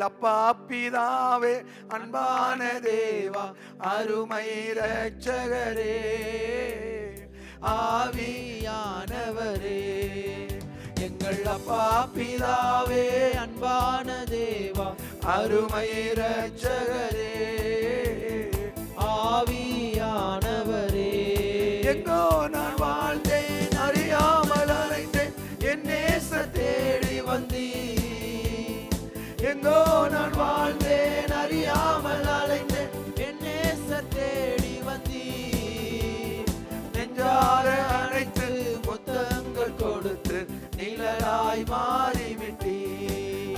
அப்பா பிதாவே, அன்பான தேவா, அருமை இரட்சகரே, ஆவியானவரே. எங்கள் அப்பா பிதாவே, அன்பான தேவா, அருமை இரட்சகரே, ஆவியானவரே. எங்கோ நான் வாழ்ந்தேன், அறியாமல் அலைந்தேன், என் நேச தேடி வந்தீர். எங்கோ நான் வாழ்ந்தேன், அறியாமல் அலைந்தேன், என் நேச தேடி வந்தீர். நெஞ்சார அணைத்து முத்தங்கள் கொடுத்து நிழலாய் மாறிவிட்டீர்.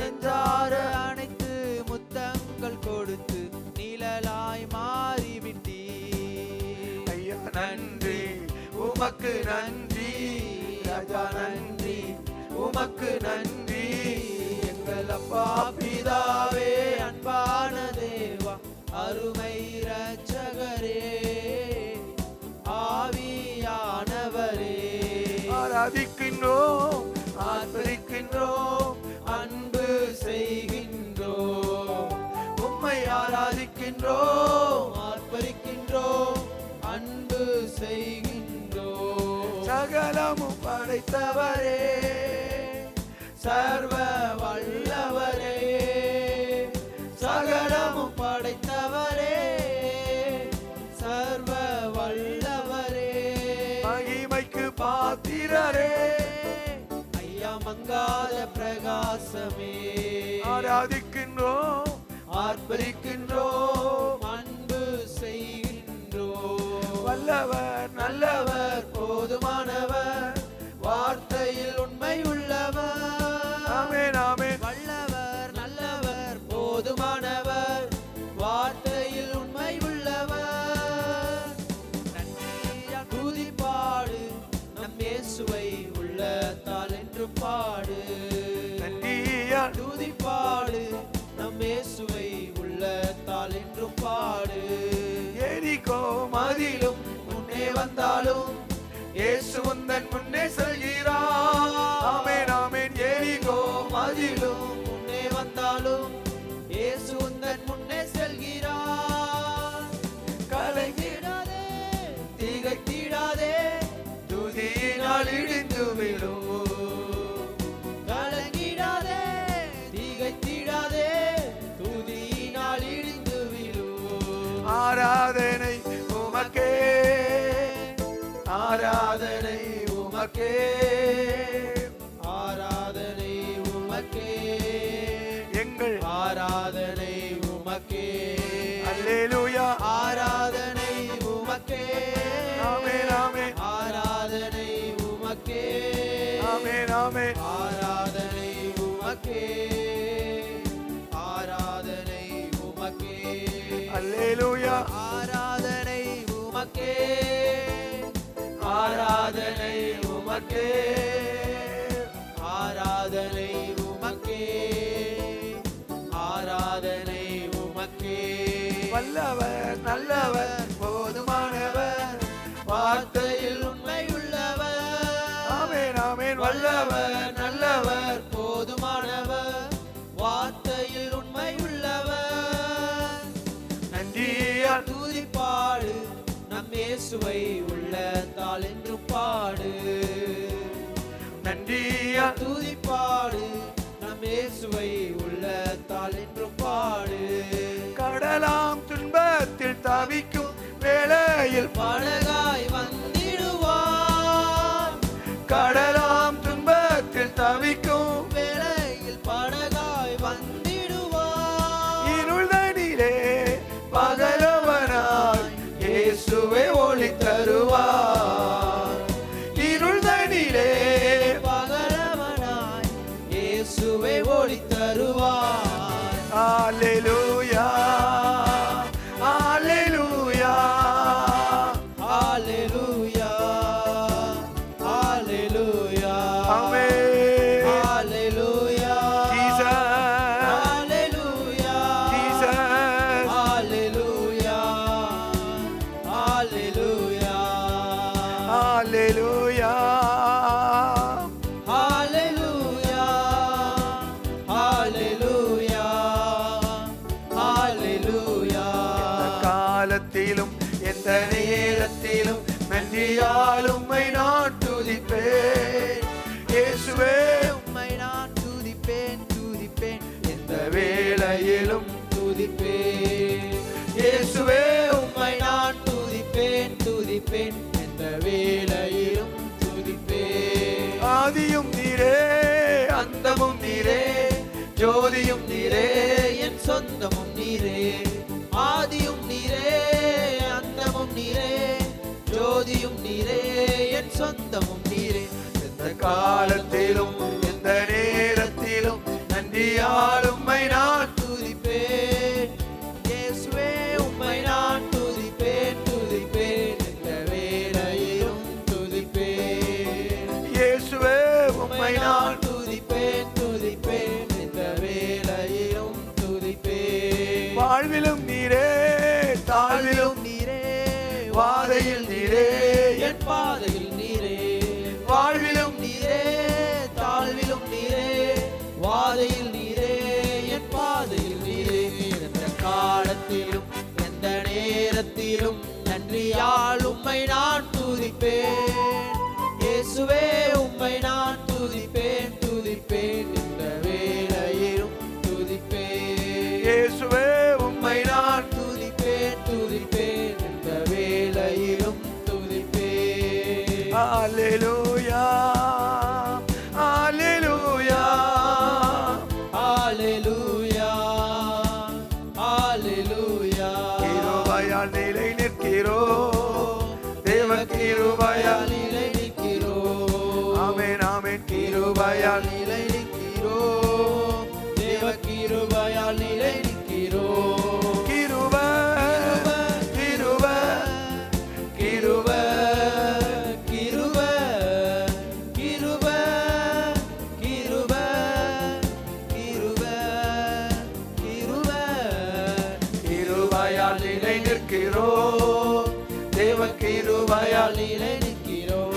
நெஞ்சார அணைத்து முத்தங்கள் கொடுத்து நிழலாய் மாறிவிட்டீர். ஐயா நன்றி, உமக்கு நன்றி, ராஜா நன்றி, உமக்கு நன்றி. எங்கள் அப்பா பிதாவே, அன்பான தேவா, அருமை இரட்சகரே, ஆவியானவரே. ஆராதிக்கின்றோம், ஆர்ப்பரிக்கின்றோம், அன்பு செய்கின்றோம். உம்மை ஆராதிக்கின்றோம், ஆர்ப்பரிக்கின்றோம், அன்பு செய்கின்றோம். சகலமும் படைத்தவரே, சர்வ வல்லவரே, சகலமும் படைத்தவரே, சர்வ வல்லவரே, மகிமைக்கு பாத்திரரே, ஐயா மங்காத பிரகாசமே. ஆராதிக்கின்றோம், ஆர்ப்பரிக்கின்றோம், அன்பு செய்கின்றோம். வல்லவர், நல்லவர், போதுமானவர், வார்த்தையில் உண்மை உள்ளவர். ஆமென், ஆமென். வல்லவர், நல்லவர், போதுமானவர், வார்த்தையில் உண்மை உள்ளவர். நன்றியா துதி பாடு, நம் இயேசுவை உள்ளத்தால் என்று பாடு. நன்றியா துதி பாடு, நம் இயேசுவை உள்ளத்தால் என்று பாடு. எரிகோ மதிலும் முன்னே வந்தாலும் இயேசு உந்தன் முன்னே செல்கிறார். ஆமென், ஆமென். எரிகோ மதிலும் முன்னே வந்தாலும் இயேசு உந்தன் முன்னே செல்கிறார். கலங்கிடாதே, திகைத்திடாதே, துதியினால் இடிந்து விடும். கலங்கிடாதே, திகைத்திடாதே, துதியினால் இடிந்து விடும். ஆராதனை உமக்கே, ஆராதனை உமக்கே, ஆராதனை உமக்கே, எங்கள் ஆராதனை உமக்கே. அல்லேலூயா. ஆராதனை உமக்கே, ஆமென், ஆமென். ஆராதனை உமக்கே, ஆமென், ஆமென். ஆராதனை உமக்கே, ஆராதனை உமக்கே. அல்லேலூயா. ஆராதனை உமக்கே, ஆராதனை உமக்கே, ஆராதனை உமக்கே, ஆராதனை உமக்கே. வல்லவர், நல்லவர், போதுமானவர், வார்த்தையில் உண்மை உள்ளவர். ஆமென், ஆமென். வல்லவர், நல்லவர், போதுமானவர், வார்த்தையில் உண்மை உள்ளவர். நன்றியா துதி பாடு, நம் இயேசுவை உள்ளத்தால் என்று பாடு. நன்றியா துதி பாடு, நம் இயேசுவை உள்ளத்தால் என்று பாடு. கடலாம் துன்பத்தில் தவிக்கும் வேளையில் படகாய் வந்திடுவார். கடலாம் துன்பத்தில் தவிக்கும் வேளையில் படகாய் வந்திடுவார். இருள்தனிலே பகலவனாய் இயேசுவே ஒளி தருவார். இருள்தனிலே பகலவனாய் இயேசுவே ஒளி தருவார். அல்லேலூயா, அல்லேலூயா, அல்லேலூயா, அல்லேலூயா. ஆமென். அல்லேலூயா. ஜீசஸ். அல்லேலூயா. ஜீசஸ். அல்லேலூயா. அல்லேலூயா. அல்லேலூயா. அல்லேலூயா. அல்லேலூயா. காலத்திலும் எந்த நேரத்திலும் நன்றியால் உம்மை நான் துதிப்பேன். இயேசுவே உம்மை நான் துதிப்பேன் துதிப்பேன், எந்த வேளையிலும் துதிப்பேன். இயேசுவே உம்மை நான் துதிப்பேன் துதிப்பேன், எந்த வேளையிலும் துதிப்பேன். ஆதியும் நீரே அந்தமும் நீரே, ஜோதியும் நீரே என் சொந்தமும் நீரே. ஆதியும் நீரே அந்தமும் நீரே, ஜோதியும் நீரே என் சொந்தமும் நீரே. எந்த காலத்திலும் எந்த நேரத்திலும் நன்றியால் உம்மை நான் துதிப்பேன். இயேசுவே உம்மை நான் துதிப்பேன் துதிப்பேன், எந்த வேளையிலும் துதிப்பேன். இயேசுவே உம்மை நான் துதிப்பேன் துதிப்பேன், எந்த வேளையிலும் துதிப்பேன். வாழ்விலும் நீரே தாழ்விலும் நீரே, வாதையில் நீரே என் பாதையில் நீரே. வாழ்விலும் நீரே, தாழ்விலும் நீரே, வாதையில் நீரே, என் பாதையில் நீரே. எந்த காலத்திலும் எந்த நேரத்திலும் நன்றியால் உம்மை நான் துதிப்பேன். இயேசுவே உம்மை நான் துதிப்பேன் துதிப்பேன், இந்த வேளையிலும் துதிப்பேன். இயேசுவே உம்மை நான் துதிப்பேன் துதிப்பேன், இந்த வேளையிலும் துதிப்பேன். அல்லேலூயா அல்லேலூயா ஹalleluya ஹalleluya. கிருபையால் நிலை நிற்கிறோம், தேவ கிருபையால் நிலை நிற்கிறோம். ஆமென் ஆமென். கிருபையால் நிலை நிற்கிறோம், தேவ கிருபையால் நிலை நிற்கிறோம். கிருபை கிருபை கிருபை கிருபை கிருபை கிருபை கிருபை கிருபை. கிருபையால் நிலை நிற்கிறோம், தேவ கிருபையால் நிலை நிற்கிறோம்.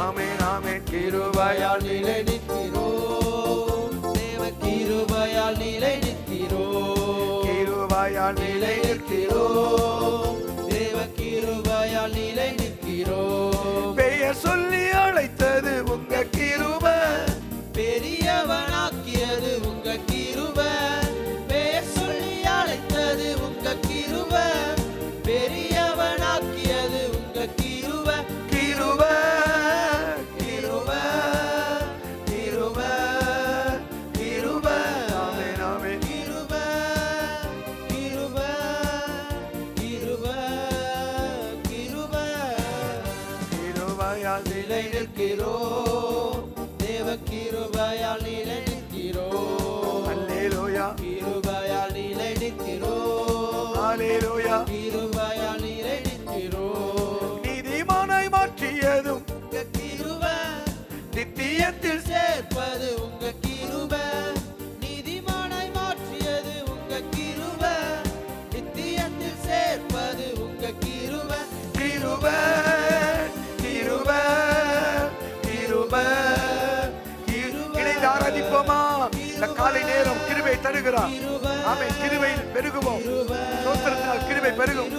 ஆமென் ஆமென். கிருபையால் நிலை நிற்கிறோம், தேவ கிருபையால் நிலை நிற்கிறோம். கிருபையால் நிலை நிற்கிறோம், தேவ கிருபையால் நிலை நிற்கிறோம். பெயர் சொல்லி அழைத்தது உங்க கிருபை, பெரியவனாக்கியது உங்க கிருபை. பெயர் சொல்லி அழைத்தது உங்க கிருபை, பெரியவனாக்கியது உங்க கிருபை. கிருபை கிருபை கிருபை கிருபை. ஆமென் ஆமென். கிருபை கிருபை கிருபை கிருபை. கிருபையால் நிலை நிற்கிறோம், தேவ கிருபையால் நிலை நிற்கிறோம். அல்லேலூயா கிருபையால் நிலை நிற்கிறோம், அல்லேலூயா. கிருபையால் நிலை நிற்கிறோம். நீதிமானாய் மாற்றியதும் உங்க கிருபை, நித்தியத்தில் சேர்ப்பது உங்க கிருபை. நீதிமானாய் மாற்றியது உங்க கிருபை, நித்தியத்தில் சேர்ப்பது உங்க கிருபை. கிருபை கிருபை கிருபை. இணைந்து ஆராதிப்போமா? இந்த காலை நேரம் கிருபை தருகிறார். ஆமென். கிருபையில் பெருகுவோம், ஸ்தோத்திரத்தினால் கிருபை பெருகும்.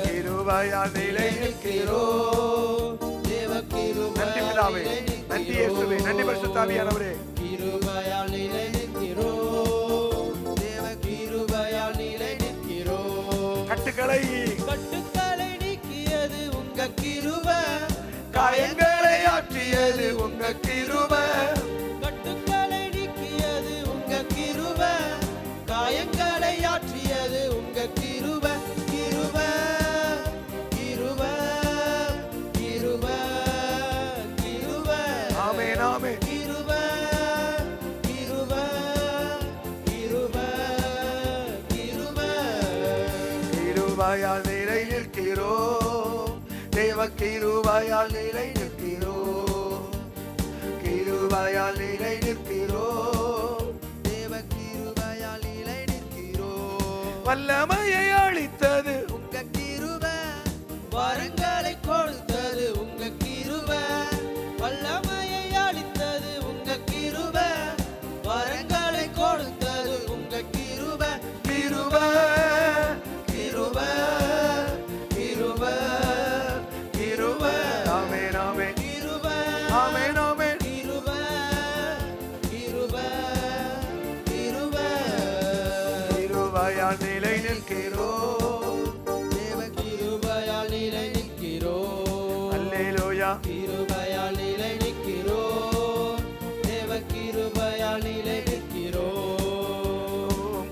கிருபையால் நிலை நிற்கிறோம், தேவ கிருபையால் நன்றி பிதாவே, நிலை நன்றி இயேசுவே, நன்றி பரிசுத்த ஆவியானவரே. கிருபையால் நிலை நிற்கிறோம், தேவ கிருபையால் நிலை நிற்கிறோம். கட்டுக்களை நீக்கியது உங்க கிருபை, காயங்களை ஆற்றியது உங்க கிருபை, கட்டுக்களை நீக்கியது உங்க கிருபை, காயங்களை ஆற்றியது உங்க கிருபை. கிருபை கிருபை கிருபை கிருபை. ஆமென் ஆமென். கிருபை கிருபை கிருபை கிருபை. கிருபையால் நிலை நிற்கிறோம், தேவ கிருபையால் நிலை நிற்கிறோம். கிருபையால் நிலை நிற்கிறோம், தேவ கிருபையால் நிலை நிற்கிறோம். வல்லமையை அளித்தது உங்க கிருபை, வரங்களை கொடுத்தது உங்க கிருபை. வல்லமையை அளித்தது உங்க கிருபை, வரங்களை கொடுத்தது உங்க கிருபை. கிருபை கிருபை கிருபையால் நிலை நிற்கிறோம். தேவ கிருபையால் நிலை நிற்கிறோம். அல்லேலூயா. கிருபையால் நிலை நிற்கிறோம். தேவ கிருபையால் நிலை நிற்கிறோம்.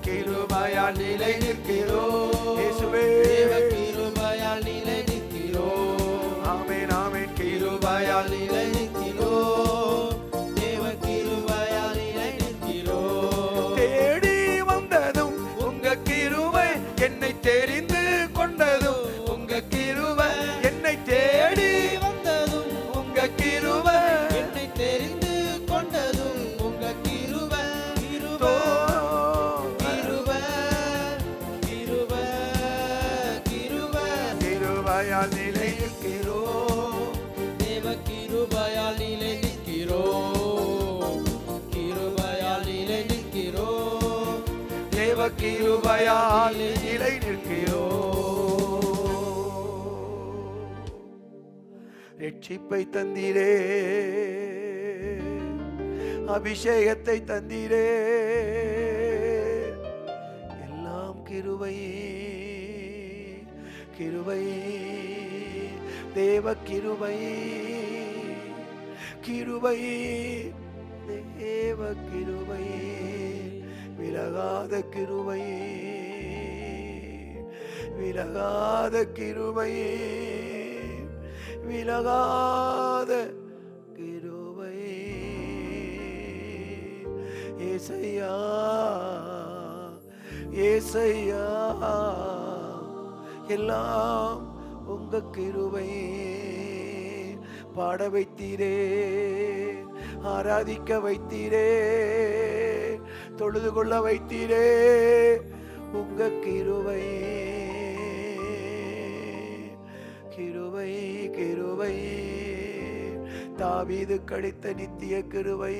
கிருபையால் நிலை நிற்கிறோம். இயேசுவே. தேவ கிருபையால் நிலை நிற்கிறோம். ஆமென் ஆமென். கிருபையால் நிலை நிற்கிறோம். தேவ கிருபையால் நிலை நிற்கிறோம். தேடி வந்ததும் உங்க கிருபை, என்னை தெரிந்து கொண்டதும் உங்க கிருபை, என்னை தேடி வந்ததும் உங்க கிருபை, என்னை தெரிந்து கொண்டதும் உங்க கிருபை. கிருபை கிருபை கிருபை கிருபை. கிருபையால் நிலை நிற்கிறோம். தேவ கிருபையால் நிலை நிற்கிறோம். கிருபையால் நிலை நிற்கிறோம். தேவ கிருபையால் நிலை நிற்கிறோம். ரட்சிப்பை தந்தீரே, அபிஷேகத்தை தந்தீரே, எல்லாம் கிருபை கிருபை, தேவ கிருபை கிருபை, தேவ கிருபை, விலகாத கிருபை விலகாத கிருபை விலகாத கிருபை. ஏசையா ஏசையா, எல்லாம் உங்க கிருபை. பாட வைத்தீரே, ஆராதிக்க வைத்தீரே, தொழுது கொள்ள வைத்தீரே, உங்க கிருபை கிருபை கிருபை. தாவீது கழித்த நித்திய கிருபை,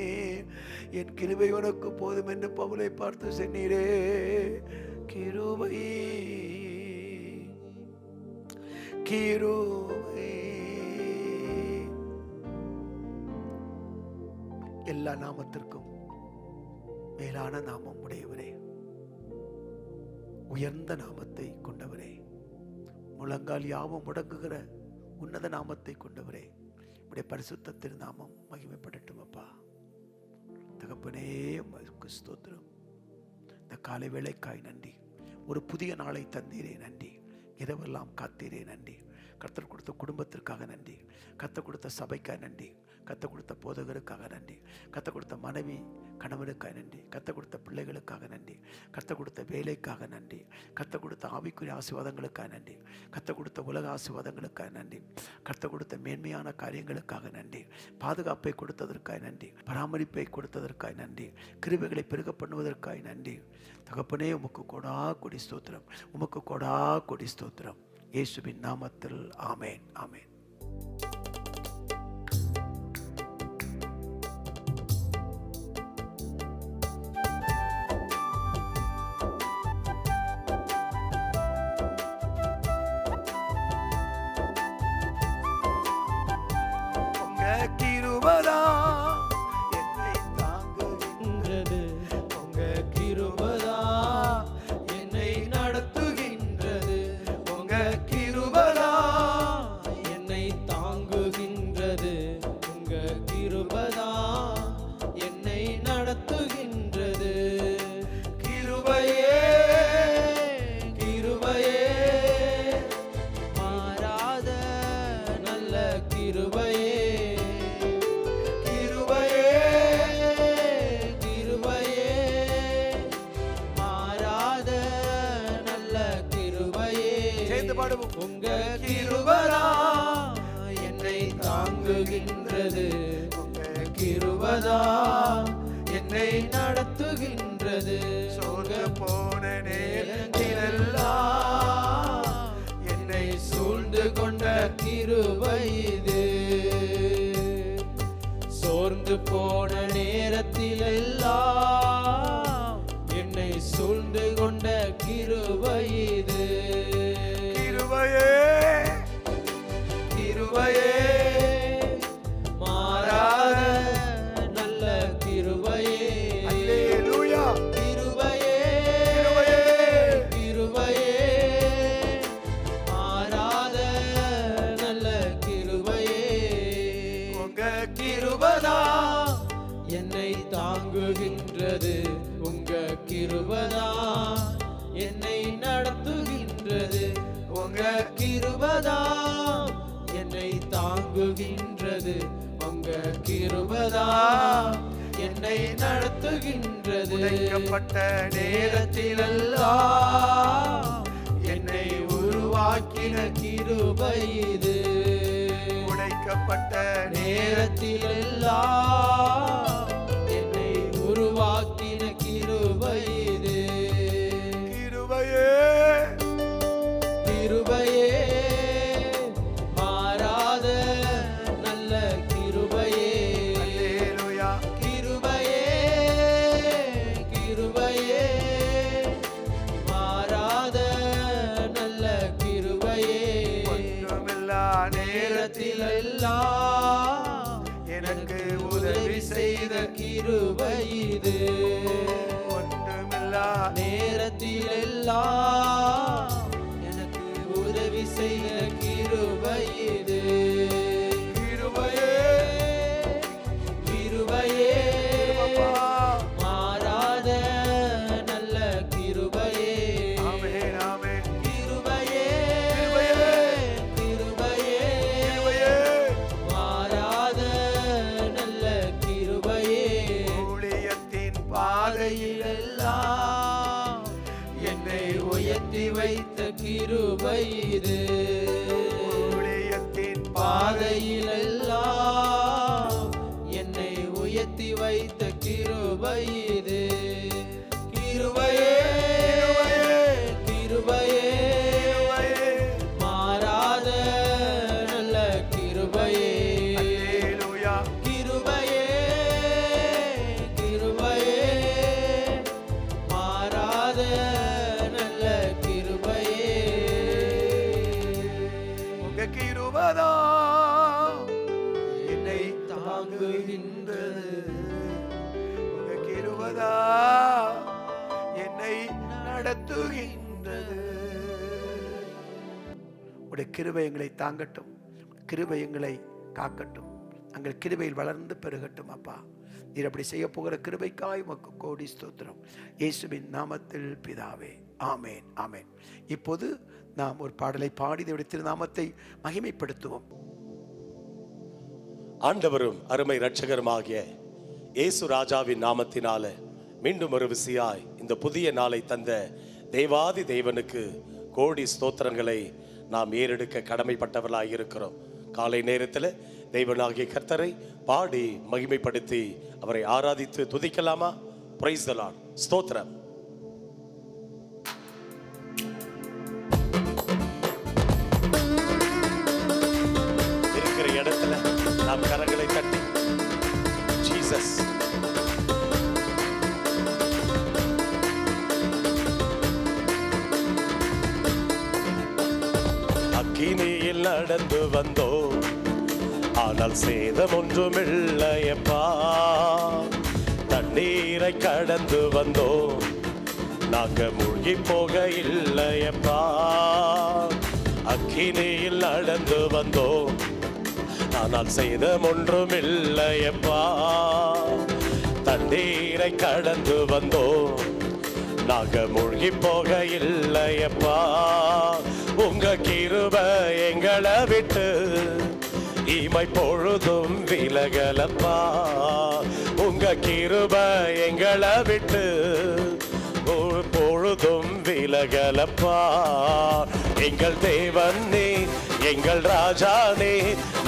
என் கிருபை உனக்கு போதும் என்று பவுலை பார்த்து சொன்னீரே. கிருபை கிருபை. எல்லா நாமத்திற்கும் மேலான நாமம் உடையவரே, உயர்ந்த நாமத்தை கொண்டவரே, முழங்கால் யாவும் முடங்குகிற உன்னத நாமத்தை கொண்டவரே, உடைய பரிசுத்த திருநாமம் மகிமைப்படட்டும் அப்பா. தகப்பனே உமக்கு ஸ்தோத்திரம். இந்த காலை வேளைக்காய் நன்றி. ஒரு புதிய நாளை தந்தீரே நன்றி. இரவெல்லாம் காத்தீரே நன்றி. கர்த்தர் கொடுத்த குடும்பத்திற்காக நன்றி. கர்த்தர் கொடுத்த சபைக்காக நன்றி. கர்த்தர் கொடுத்த போதகருக்காக நன்றி. கர்த்தர் கொடுத்த மனைவி கணவனுக்காக நன்றி. கர்த்தர் கொடுத்த பிள்ளைகளுக்காக நன்றி. கர்த்தர் கொடுத்த வேலைக்காக நன்றி. கர்த்தர் கொடுத்த ஆவிக்குரிய ஆசீர்வாதங்களுக்காக நன்றி. கர்த்தர் கொடுத்த உலக ஆசீர்வாதங்களுக்காக நன்றி. கர்த்தர் கொடுத்த மேன்மையான காரியங்களுக்காக நன்றி. பாதுகாப்பை கொடுத்ததற்காக நன்றி. பராமரிப்பை கொடுத்ததற்காக நன்றி. கிருபைகளை பெருக பண்ணுவதற்காக நன்றி. தகப்பனே உமக்கு கொடா கொடி ஸ்தோத்திரம். உமக்கு கொடா கொடி ஸ்தோத்திரம். இயேசுவின் நாமத்தில் ஆமென் ஆமென். உங்க கிருபைதா என்னை தாங்குகின்றது. உங்க கிருபைதா என்னை நடத்துகின்றது. உங்க கிருபைதா என்னை தாங்குகின்றது. உங்க கிருபைதா என்னை நடத்துகின்றது. கிருபையே கிருபையே மாறாத நல்ல கிருபையே. கிருபையே கிருபையே மாறாத நல்ல கிருபையே. சேர்ந்து பாடுவோம். உங்க கிருபைதா என்னை தாங்குகின்றது. உங்க கிருபைதா என்னை நடத்துகின்றது. சோர்ந்து போன நேரத்திலெல்லாம் என்னை சூழ்ந்து கொண்ட கிருபை இது. சோர்ந்து போன நேரத்திலெல்லாம் என்னை சூழ்ந்து கொண்ட கிருபை இது. கிருபையே கிருபையே மாறாத நல்ல கிருபையே. அல்லேலூயா. கிருபையே கிருபையே கிருபைதான் என்னை நடத்துகின்றது. உங்க கிருபைதான் என்னை தாங்குகின்றது. உங்க கிருபைதான் என்னை நடத்துகின்றது. உடைக்கப்பட்ட நேரத்திலெல்லாம் என்னை உருவாக்கின கிருபை இது. உடைக்கப்பட்ட நேரத்திலெல்லாம் என்னை உருவாக்கின கிருபை இது. கிருபையே கிருபையே மாறாத நல்ல கிருபையே. அல்லேலூயா. கிருபையே கிருபையே மாறாத நல்ல கிருபையே. ஒன்றுமில்லா நேரத்திலெல்லாம் எனக்கு உதவி செய்த கிருபை இது. ஒன்றுமில்லா நேரத்திலெல்லாம் எனக்கு உதவி செய்த கிருபை இது. கிருபையே கிருபையே அப்பா. மாறாத நல்ல கிருபையே. ஆமென், ஆமென். கிருபையே கிருபையே. கிருபையே கிருபையே. மாறாத நல்ல கிருபையே. ஊழியத்தின் பாதையிலெல்லாம் என்னை உயர்த்தி வைத்த கிருபை இது. ஊழியத்தின் பாதையிலெல்லாம் என்னை உயர்த்தி வைத்த கிருபை இது. கிருபையே கிருபையே மாறாத நல்ல கிருபையே. அல்லேலூயா. கிருபையே கிருபையே மாறாத நல்ல கிருபையே. உங்க கிருபைதான் என்னை தாங்குகின்றது. உங்க கிருபைதான் என்னை நடத்துகின்றது. உடைய கிருபை எங்களை தாங்கட்டும், கிருபை எங்களை காக்கட்டும், நாங்கள் கிருபையில் வளர்ந்து பெருகட்டும். அப்பா, நீர் அப்படி செய்ய போகிற கிருபைக்காய் உமக்கு கோடி ஸ்தோத்திரம். இயேசுவின் நாமத்தில் பிதாவே, ஆமேன், ஆமேன். இப்போது நாம் ஒரு பாடலை பாடி தேவனுடைய திருநாமத்தை மகிமைப்படுத்துவோம். ஆண்டவரும் அருமை இரட்சகருமாகிய இயேசு ராஜாவின் நாமத்தினால மீண்டும் ஒரு விசியாய் இந்த புதிய நாளை தந்த தேவாதி தேவனுக்கு கோடி ஸ்தோத்திரங்களை நாம் ஏறெடுக்க கடமைப்பட்டவர்களாக இருக்கிறோம். காலை நேரத்தில் தேவனாகிய கர்த்தரை பாடி மகிமைப்படுத்தி அவரை ஆராதித்து துதிக்கலாமா? Praise the Lord. ஸ்தோத்திரம். இருக்கிற இடத்துல நாம் கரங்களை தட்டி ஜீசஸ் அக்கினியில் நடந்து வந்தோ, ஆனால் சேதம் ஒன்றுமில்லையப்பா. தண்ணீரை கடந்து வந்தோ, நாங்க மூழ்கி போக இல்லையப்பா. அக்கினியில் நடந்து வந்தோ, ஆனால் சேதம் ஒன்றுமில்லையப்பா. தண்ணீரை கடந்து வந்தோ, நாங்க மூழ்கி போக இல்லையப்பா. உங்க கிருபை எங்களை விட்டு இமை பொழுதும் விலகலப்பா. உங்க கிருபை எங்களை விட்டு பொழுதும் விலகலப்பா. எங்கள் தேவன் நீ, எங்கள் ராஜா நீ,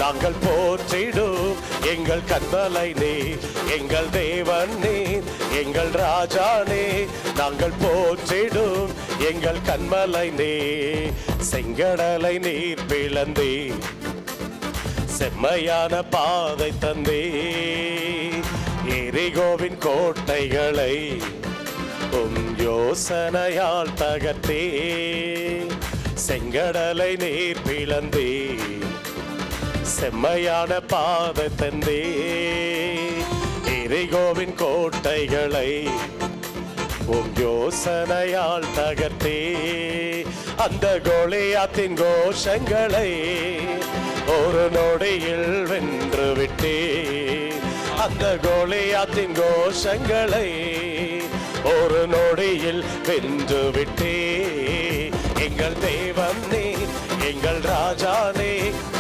நாங்கள் போற்றிடும் எங்கள் கண்மலை நீ. எங்கள் தேவன் நீ, எங்கள் ராஜா நீ, நாங்கள் போற்றிடும் எங்கள் கண்மலை நீ. செங்கடலை நீர் பிளந்தே, செம்மையான பாதை தந்தே. எரிகோவின் கோட்டைகளை யோசனையால் தகர்த்தே. செங்கடலை நீர் பிளந்தே, செம்மையான பாதை தந்தே. எரிகோவின் கோட்டைகளை யோசனையால் தகர்த்தே. அந்த கோலியாத்தின் கோஷங்களை ஒரு நொடியில் வென்று விட்டே. அந்த கோலியாத்தின் கோஷங்களை ஒரு நொடியில் வென்று விட்டே. எங்கள் தேவன் நீ, எங்கள் ராஜா நீ,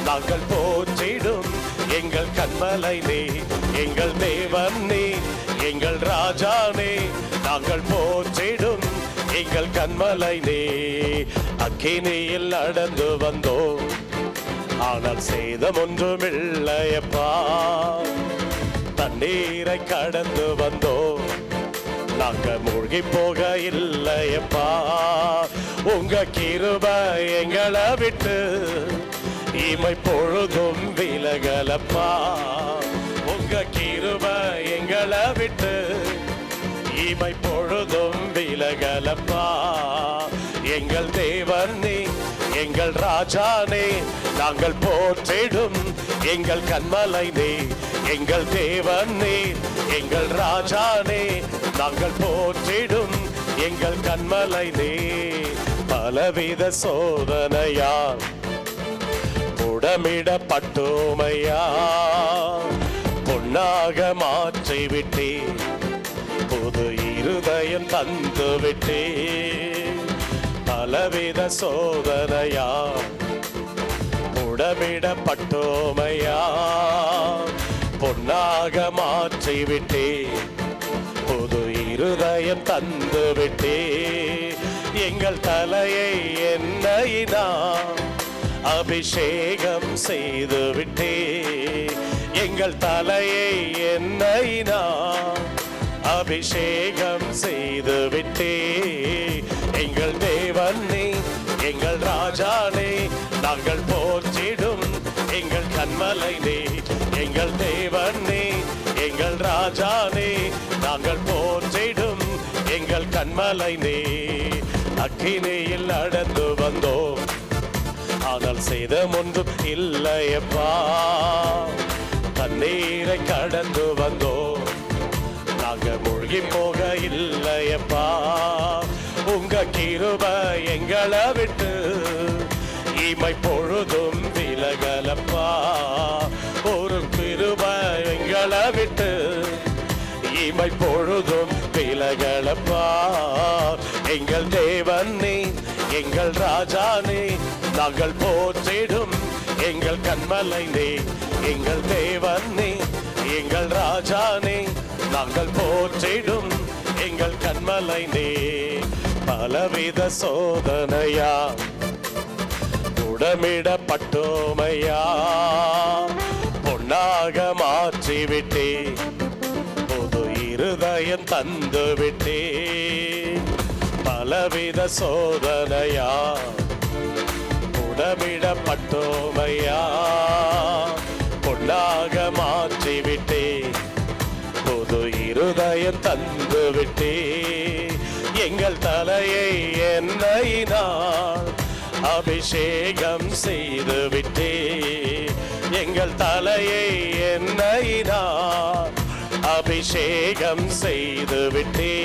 நாங்கள் போற்றிடும் எங்கள் கண்மலை நீ. எங்கள் தேவன் நீ, எங்கள் ராஜா நீ, நாங்கள் போற்றிடும் எங்கள் கண்மலை நீ. அக்கினியில் நடந்து வந்தோம், ஆனால் சேதம் ஒன்றுமில்லையப்பா. தண்ணீரை கடந்து வந்தோம், நாங்க மூழ்கி போக இல்லையப்பா. உங்க கிருபை எங்களை விட்டு இமை பொழுதும் விலகலப்பா. உங்க கிருபை எங்களை விட்டு இமை பொழுதும் விலகலப்பா. எங்கள் தேவன் நீ, எங்கள் ராஜா நீ, நாங்கள் போற்றிடும் எங்கள் கண்மலை நீ. எங்கள் தேவன் நீ, எங்கள் ராஜா நீ, நாங்கள் போற்றிடும் எங்கள் கண்மலை நீ. பலவித சோதனையால் புடமிடப்பட்டோமையா, பொன்னாக மாற்றிவிட்டே, புது இருதயம் தந்து விட்டே. பலவித சோதனையா புடமிடப்பட்டோமையா, பொன்னாக மாற்றிவிட்டே, புது இருதயம் தந்து விட்டே. எங்கள் தலையை எண்ணெயினால் அபிஷேகம் செய்து விட்டே. எங்கள் தலையை எண்ணெயினால் அபிஷேகம் செய்து விட்டே. எங்கள் தேவன் நீ, எங்கள் ராஜா நீ, நாங்கள் போற்றிடும் எங்கள் கண்மலை நீ. எங்கள் தேவன் நீ, எங்கள் ராஜா நீ, நாங்கள் போற்றிடும் எங்கள் கண்மலை நீ. அக்கினியில் நடந்து வந்தோம், ஆனால் சேதம் ஒன்றும் இல்லையப்பா. தண்ணீரை கடந்து வந்தோம், நாங்க மூழ்கி போக இல்லையப்பா. உங்க கிருபை எங்களை விட்டு இமை பொழுதும் விலகலப்பா. ஒரு கிருபை எங்களை விட்டு இமை பொழுதும் விலகலப்பா. எங்கள் தேவன் நீ, எங்கள் ராஜா நீ, நாங்கள் போற்றிடும் எங்கள் கண்மலை நீ. எங்கள் தேவன் நீ, எங்கள் ராஜா நீ, நாங்கள் போற்றிடும் எங்கள் கண்மலை நீ. பலவித சோதனையா புடமிடப்பட்டோமையா, பொன்னாக மாற்றிவிட்டே, புது இருதயம் தந்து விட்டே. பலவித சோதனையா புடமிடப்பட்டோமையா, பொன்னாக மாற்றிவிட்டே, புது இருதயம் தந்து விட்டே. எங்கள் தலையை எண்ணெயினால் அபிஷேகம் செய்து விட்டே. எங்கள் தலையை எண்ணெயினால் அபிஷேகம் செய்து விட்டே.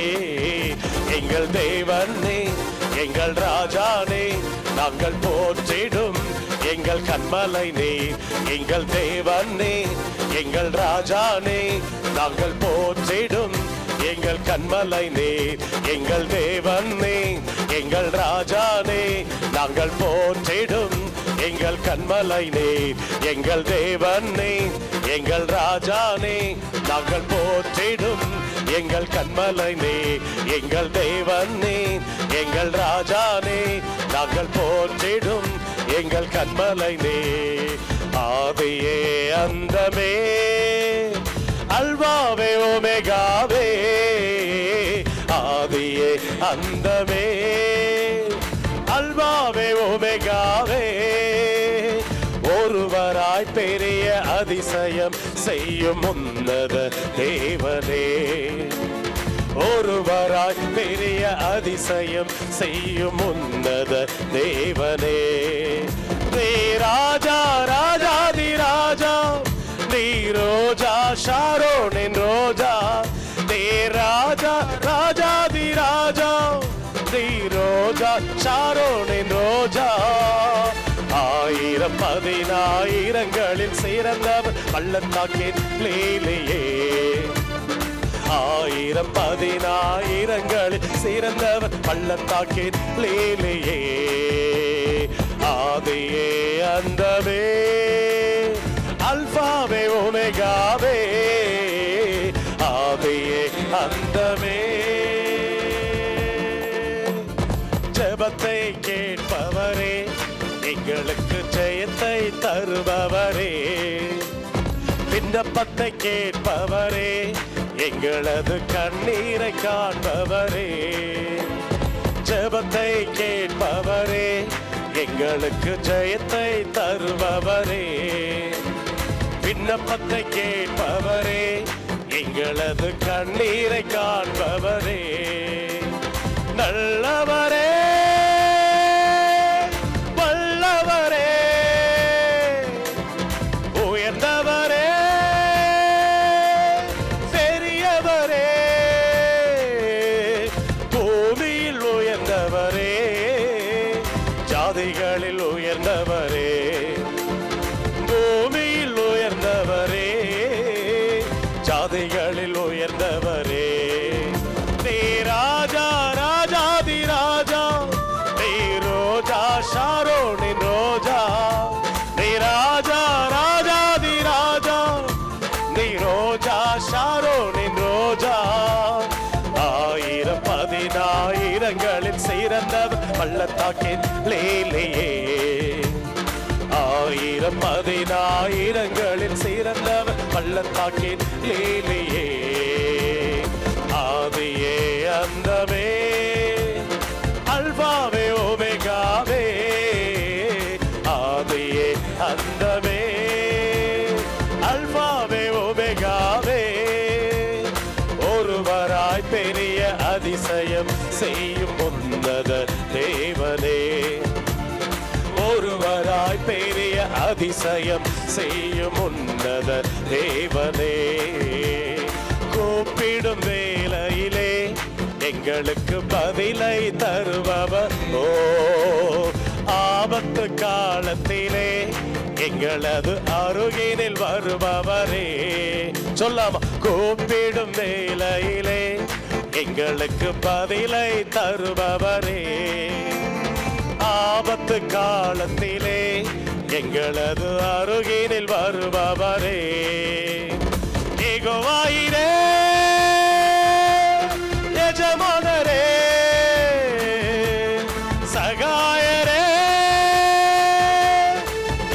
எங்கள் தேவன் நீ, எங்கள் ராஜா நீ, நாங்கள் போற்றிடும் எங்கள் கண்மலை நீ. எங்கள் தேவன் நீ, எங்கள் ராஜா நீ, நாங்கள் போற்றிடும் எங்கள் கண்மலை நீ. எங்கள் தேவன் நீ, எங்கள் ராஜா நீ, நாங்கள் போற்றிடும் எங்கள் கண்மலை நீ. எங்கள் தேவன் நீ, எங்கள் ராஜா நீ, நாங்கள் போற்றிடும் எங்கள் கண்மலை நீ. எங்கள் தேவன் நீ, எங்கள் ராஜா நீ, நாங்கள் போற்றிடும் எங்கள் கண்மலை நீ. ஆதியே அந்தமே, அல்வாவே ஒமேகாவே, ஆதியே அந்தமே, அல்வாவே ஒமேகாவே, ஒருவராய் பெரிய அதிசயம் செய்யும் உன்னத தேவனே. ஒருவராய் பெரிய அதிசயம் செய்யும் உன்னத தேவனே. நீ ராஜா, ராஜாதி ராஜா, நீ ரோஜா, ஷாரோனின் ரோஜா. நீ ராஜா, ராஜாதி ராஜா, நீ ரோஜா, ஷாரோனின் ரோஜா. ஆயிரம் பதினாயிரங்களில் சிறந்தவர் பள்ளத்தாக்கின் லீலையே. ஆயிரம் பதினாயிரங்களில் சிறந்தவர் பள்ளத்தாக்கின் லீலையே. ஆதியே அந்தமே அல்பாவே ஒமேகாவே, ஆதியே அந்தமே. ஜெபத்தை கேட்பவரே, எங்களுக்கு ஜெயத்தை தருபவரே. விண்ணப்பத்தை கேட்பவரே, எங்களது கண்ணீரை காண்பவரே. ஜெபத்தை கேட்பவரே, எங்களுக்கு ஜெயத்தை தருபவரே. விண்ணப்பத்தை கேட்பவரே, எங்களது கண்ணீரை காண்பவரே. நல்லவரே, வல்லவரே, உயர்ந்தவரே, பெரியவரே, பூமியில் உயர்ந்தவரே, ஜாதிகளில் உயர்ந்தவரே, பூமியில் உயர்ந்தவரே, ஜாதிகளில் உயர்ந்தவரே. நீ ராஜா, ராஜாதி ராஜா, நீ ரோஜா, ஷாரோனின் ரோஜா. நீ ராஜா, ராஜாதி ராஜா, நீ ரோஜா, ஷாரோனின் ரோஜா. ஆயிரம் பதினாயிரங்களில் சிறந்தவர் பள்ளத்தாக்கின் லீலையே. ஆயிரம் பதினாயிரங்களில் சிறந்தவர் பள்ளத்தாக்கின் லீலையே. ஆதியே அந்தமே அல்பாவே ஒமேகாவே, ஆதியே அந்தமே அல்பாவே ஒமேகாவே. ஒருவராய் பெரிய அதிசயம் செய்யும் உன்னத தேவனே. ஒருவராய் பெரிய அதிசயம் செய்யும் உன்னத தேவனே. கூப்பிடும் வேளையிலே எங்களுக்கு பதிலை தருபவர். ஓ, ஆபத்து காலத்திலே எங்களது அருகினில் வருபவரே. சொல்லாம, கூப்பிடும் வேளையிலே எங்களுக்கு பதிலை தருபவரே. ஆபத்து காலத்திலே எங்களது அருகினில் வருபவரே. யெகோவாயிரே, எஜமானரே, சகாயரே,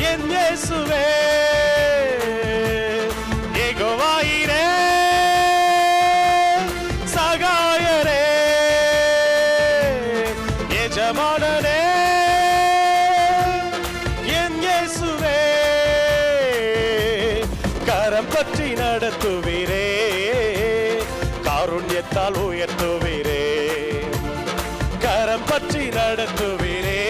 என் இயேசுவே. யெகோவாயிரே, சகாயரே, எஜமானரே, என் இயேசுவே. கரம் பற்றி நடத்துவீரே, காருண்யத்தால் உயர்த்துவீரே. கரம் பற்றி நடத்துவீரே,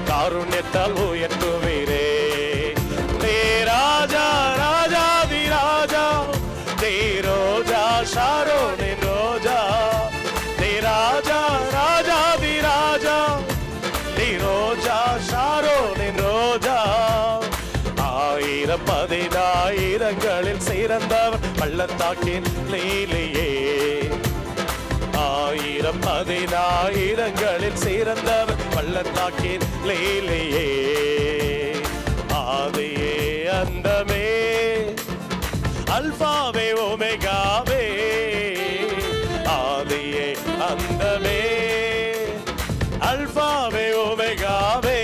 காருண்யத்தால் உயர்த்துவீரே. நீ ராஜா, ராஜாதி ராஜா, நீ ரோஜா, ஷாரோனின் ரோஜா. நீ ராஜா, ராஜாதி ராஜா, நீ ரோஜா, ஷாரோனின் ரோஜா. ஆயிரம் பதினாயிரங்களில் சிறந்தவர் பள்ளத்தாக்கின் லீலையே. ஆயிரம் பதினாயிரங்களில் சிறந்தவர் பள்ளத்தாக்கின் லீலையே. ஆதியே அந்தமே அல்பாவே ஒமேகாவே, ஆதியே அந்தமே அல்பாவே ஒமேகாவே.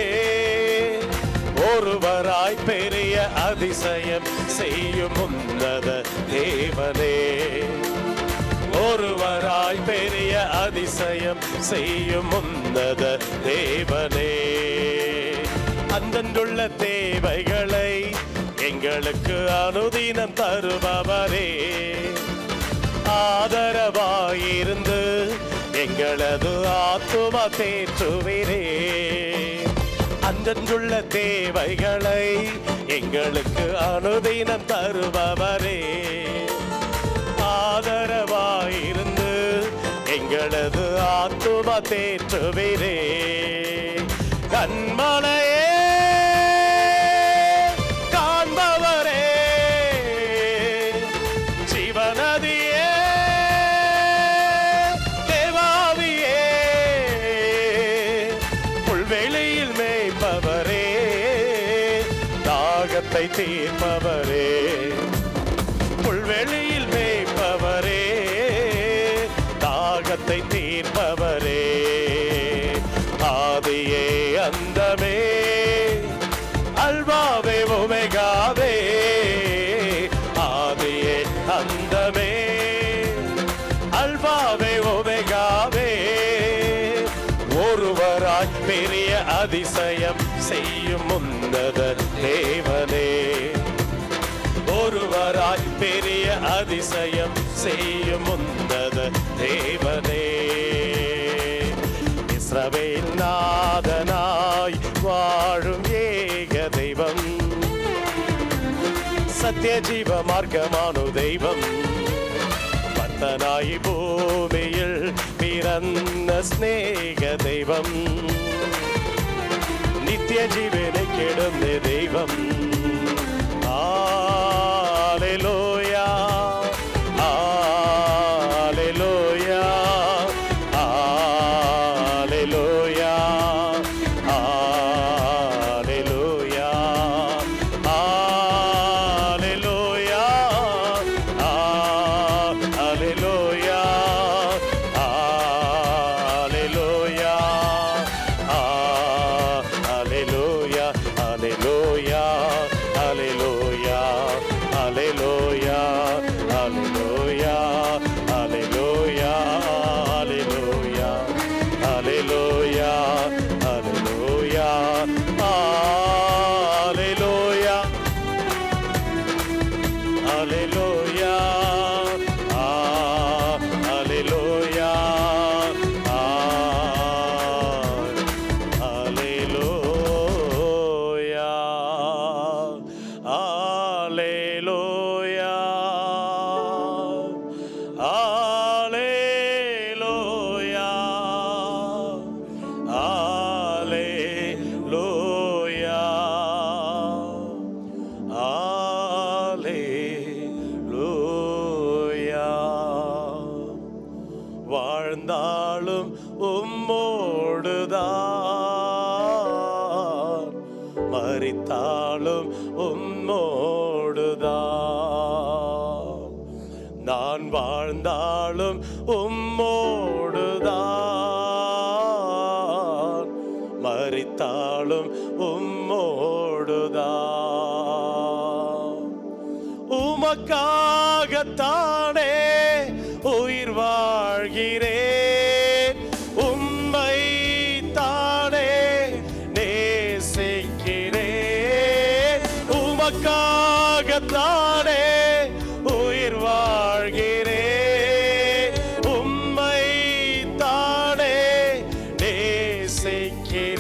ஒருவராய் பெரிய அதிசயம் செய்யும் உன்னத தேவனே. ஒருவராய் பெரிய அதிசயம் செய்யும் உன்னத தேவனே. அந்தந்துள்ள தேவைகளை எங்களுக்கு அனுதினம் தருபவரே. ஆதரவாயிருந்து எங்களது ஆத்துமா தேற்றுவீரே. அந்தந்துள்ள தேவைகளை எங்களுக்கு அனுதினம் தருபவரே. ஆதரவாயிருந்து எங்களது ஆத்துமா தேற்றுவீரே. கண்மலையே, காண்பவரே, ஜீவநதியே, தீர்ப்பவரே, புல்வெளியில் மேய்ப்பவரே, தாகத்தை தீர்ப்பவரே, ஆதியே அந்தமே, அல்வாவே ஒமேகாவே, ஆதியே அந்தமே, அல்வாவே ஒமேகாவே, ஒருவராய் பெரிய அதிசயம் செய்யும் உன்னத தேவனே, ஒருவராய் பெரிய அதிசயம் செய்யும் உன்னத தேவனே, இஸ்ரவேல் நாதனாய் வாழும் ஏக தெய்வம், சத்திய ஜீவ மார்க்கமானு தெய்வம், பத்தனாய் பூமியில் பிறந்த ஸ்நேக தெய்வம், நித்திய ஜீவனை கெடும் தெய்வம். Hallelujah, Hallelujah, Hallelujah, Hallelujah, Hallelujah, Hallelujah, Hallelujah, Hallelujah, Hallelujah, Hallelujah, Hallelujah, Hallelujah, Hallelujah, Hallelujah, Hallelujah, Hallelujah, Hallelujah, Hallelujah, வாழ்ந்தாலும் உம்மோடுதான், மரித்தாலும் உம்மோடுதான், நான் வாழ்ந்தாலும் உம்மோடுதான், மரித்தாலும் உம்மோடுதான், உமக்காகத்தானே உயிர் வாழ்கிறேன், உம்மை தானே நேசிக்கிறேன், உமக்காகத்தானே உயிர் வாழ்கிறேன், உம்மை தானே நேசிக்கிறேன்,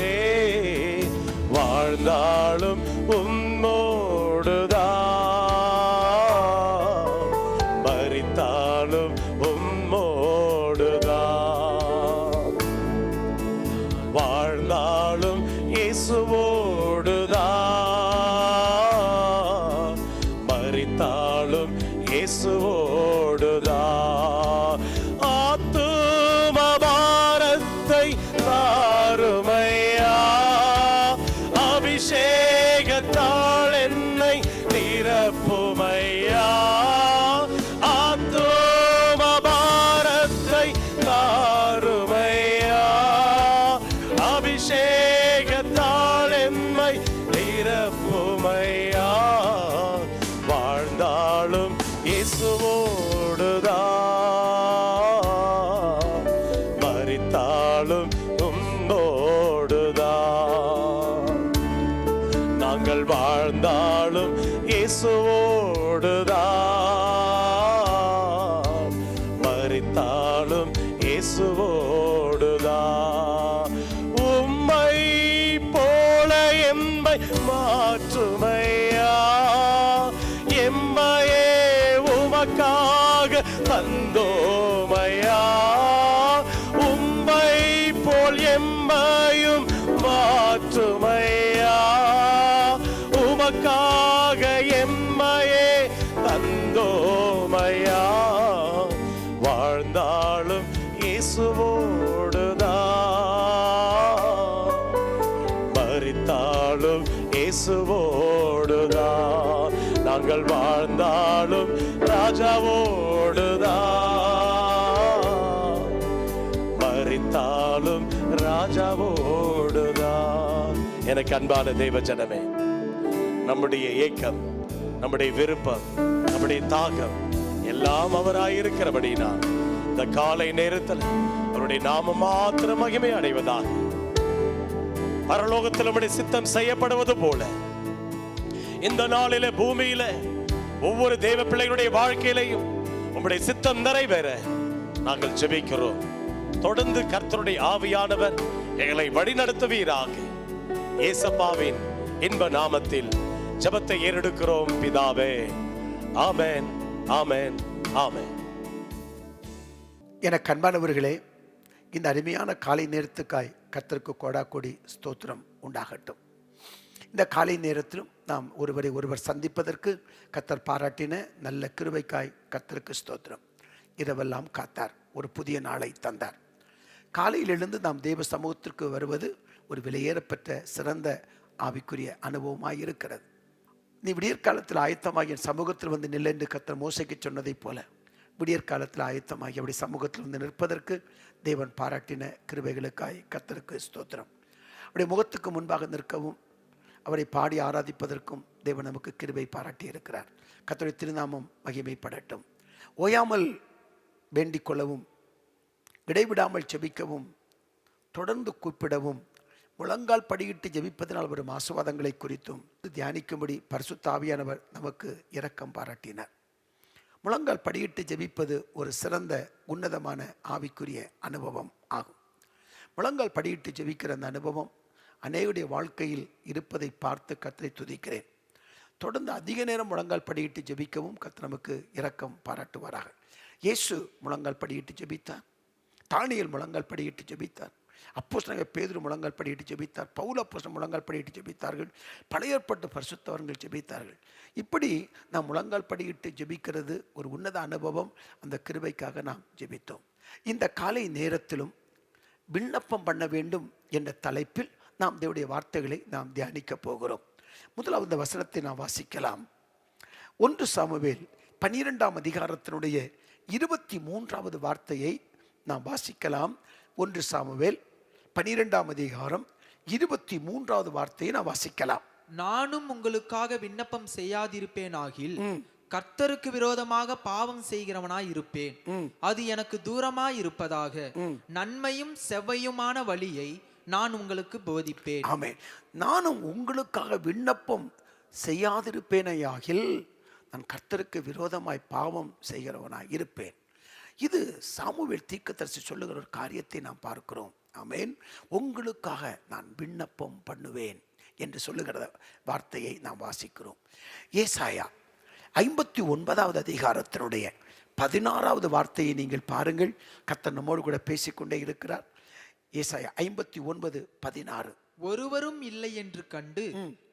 வாழ்ந்தாலும் உம்மோடுதான், மரித்தாலும் உம்மோடுதான், வாழ்ந்தாலும் இயேசுவோடுதான், மரித்தாலும் இயேசுவோடுதான், ஆத்தும பாரத்தை தாருமையா, அபிஷேகத்தால் என்னை நிரப்புமையா, ஆத்தும பாரத்தை தாருமையா, அபிஷேகத்தால் என்னை நிரப்புமையா, வாழ்ந்தாலும் இயேசுவோடுதான், மரித்தாலும் உம்மோடுதான், நாங்கள் வாழ்ந்தாலும் இயேசுவோடுதான், மரித்தாலும் இயேசுவோடுதான், உம்மை போல எம்மை மாற்றுமையா, எம்மையே உமக்காக தந்தோமையா, உம்மை போல் எம்மையும் மாற்றுமையா, உமக்காக எம்மையே தந்தோமையா, வாழ்ந்தாலும் இயேசுவோடுதான், மரித்தாலும் இயேசுவோடுதான், நாங்கள் வாழ்ந்தாலும் ராஜாவோடுதான், மரித்தாலும் ராஜாவோடுதான். எனக்கு அன்பான தேவ ஜனமே, நம்முடைய ஏக்கம், நம்முடைய விருப்பம், நம்முடைய தாகம் எல்லாம் அவராயிருக்கிறபடினா இந்த காலை நேரத்தில் அவருடைய நாமம் மாத்திரம் மகிமை அடைவதாக, பரலோகத்தில் நம்முடைய சித்தம் செய்யப்படுவது போல இந்த நாளில பூமியில ஒவ்வொரு தேவ பிள்ளைகளுடைய வாழ்க்கையிலையும் உம்முடைய சித்தம் நிறைவேற நாங்கள் ஜெபிக்கிறோம். தொடர்ந்து கர்த்தருடைய ஆவியானவர் எங்களை வழிநடத்துவீராக. இயேசுவின் இன்ப நாமத்தில் ஜெபத்தை ஏறெடுக்கிறோம் பிதாவே. ஆமென், ஆமென், ஆமென். எனக்கு அன்பானவர்களே, இந்த அருமையான காலை நேரத்துக்காய் கர்த்தருக்கு கோடாக்கோடி ஸ்தோத்திரம் உண்டாகட்டும். இந்த காலை நேரத்திலும் நாம் ஒருவரை ஒருவர் சந்திப்பதற்கு கர்த்தர் பாராட்டின நல்ல கிருபைக்காய் கர்த்தருக்கு ஸ்தோத்திரம். இரவெல்லாம் காத்தார், ஒரு புதிய நாளை தந்தார். காலையில் எழுந்து நாம் தேவ சமூகத்திற்கு வருவது ஒரு விலையேறப்பெற்ற சிறந்த ஆவிக்குரிய அனுபவமாய் இருக்கிறது. நீ விடியற்காலத்தில் ஆயத்தமாகி என் சமூகத்தில் வந்து நில் என்று கர்த்தர் மோசைக்கு சொன்னதை போல விடியற்காலத்தில் ஆயத்தமாகி அப்படி சமூகத்தில் வந்து நிற்பதற்கு தேவன் பாராட்டின கிருபைகளுக்காய் கர்த்தருக்கு ஸ்தோத்திரம். அவருடைய முகத்துக்கு முன்பாக நிற்கவும் அவரை பாடி ஆராதிப்பதற்கும் தேவன் நமக்கு கிருபை பாராட்டி இருக்கிறார். கர்த்தருடைய திருநாமம் மகிமைப்படட்டும். ஓயாமல் வேண்டிக் கொள்ளவும், இடைவிடாமல் ஜெபிக்கவும், தொடர்ந்து கூப்பிடவும், முழங்கால் படியிட்டு ஜெபிப்பதனால் வரும் ஆசீர்வாதங்களை குறித்தும் தியானிக்கும்படி பரிசுத்த ஆவியானவர் நமக்கு இரக்கம் பாராட்டினார். முழங்கால் படியிட்டு ஜெபிப்பது ஒரு சிறந்த உன்னதமான ஆவிக்குரிய அனுபவம் ஆகும். முழங்கால் படியிட்டு ஜெபிக்கிற அந்த அனுபவம் அநேகருடைய வாழ்க்கையில் இருப்பதை பார்த்து கர்த்தரை துதிக்கிறேன். தொடர்ந்து அதிக நேரம் முழங்கால் படியிட்டு ஜெபிக்கவும் கர்த்தர் நமக்கு இரக்கம் பாராட்டுவாராக. இயேசு முழங்கால் படியிட்டு ஜெபித்தார், தானியேல் முழங்கால் படியிட்டு ஜெபித்தார், அப்போஸ்தலனாகிய பேதுரு முழங்கால் படியிட்டு ஜெபித்தார், பவுல் அப்போஸ்தலன் முழங்கால் படியிட்டு ஜெபித்தார்கள், பழைய ஏற்பாட்டு பரிசுத்தவான்கள் ஜெபித்தார்கள். இப்படி நாம் முழங்கால் படியிட்டு ஜெபிக்கிறது ஒரு உன்னத அனுபவம். அந்த கிருபைக்காக நாம் ஜெபித்தோம். இந்த காலை நேரத்திலும் விண்ணப்பம் பண்ண வேண்டும் என்ற தலைப்பில் நாம் தேவனுடைய வார்த்தைகளை நாம் தியானிக்க போகிறோம். முதலாவது வசனத்தை நாம் வாசிக்கலாம். 1 சாமுவேல் 12ஆம் அதிகாரத்தினுடைய 23வது வார்த்தையை நாம் வாசிக்கலாம். 1 சாமுவேல் 12ஆம் அதிகாரம் 23வது வார்த்தையை நாம் வாசிக்கலாம். நானும் உங்களுக்காக விண்ணப்பம் செய்யாதிருப்பேனாகில் கர்த்தருக்கு விரோதமாக பாவம் செய்கிறவனாய் இருப்பேன். அது எனக்கு தூரமாய் இருப்பதாக. நன்மையும் செவ்வையுமான வழியை நான் உங்களுக்கு போதிப்பேன். ஆமென். நானும் உங்களுக்காக விண்ணப்பம் செய்யாதிருப்பேனையாகில் நான் கர்த்தருக்கு விரோதமாய் பாவம் செய்கிறவனாய் இருப்பேன். இது சாமுவேல் தீர்க்கதரிசி சொல்லுகிற ஒரு காரியத்தை நாம் பார்க்கிறோம். ஆமென். உங்களுக்காக நான் விண்ணப்பம் பண்ணுவேன் என்று சொல்லுகிற வார்த்தையை நாம் வாசிக்கிறோம். ஏசாயா 59வது அதிகாரத்தினுடைய 16வது வார்த்தையை நீங்கள் பாருங்கள். கர்த்தர் நம்மோடு கூட பேசிக்கொண்டே இருக்கிறார். ஏசாயா 59:16. ஒருவரும் இல்லை என்று கண்டு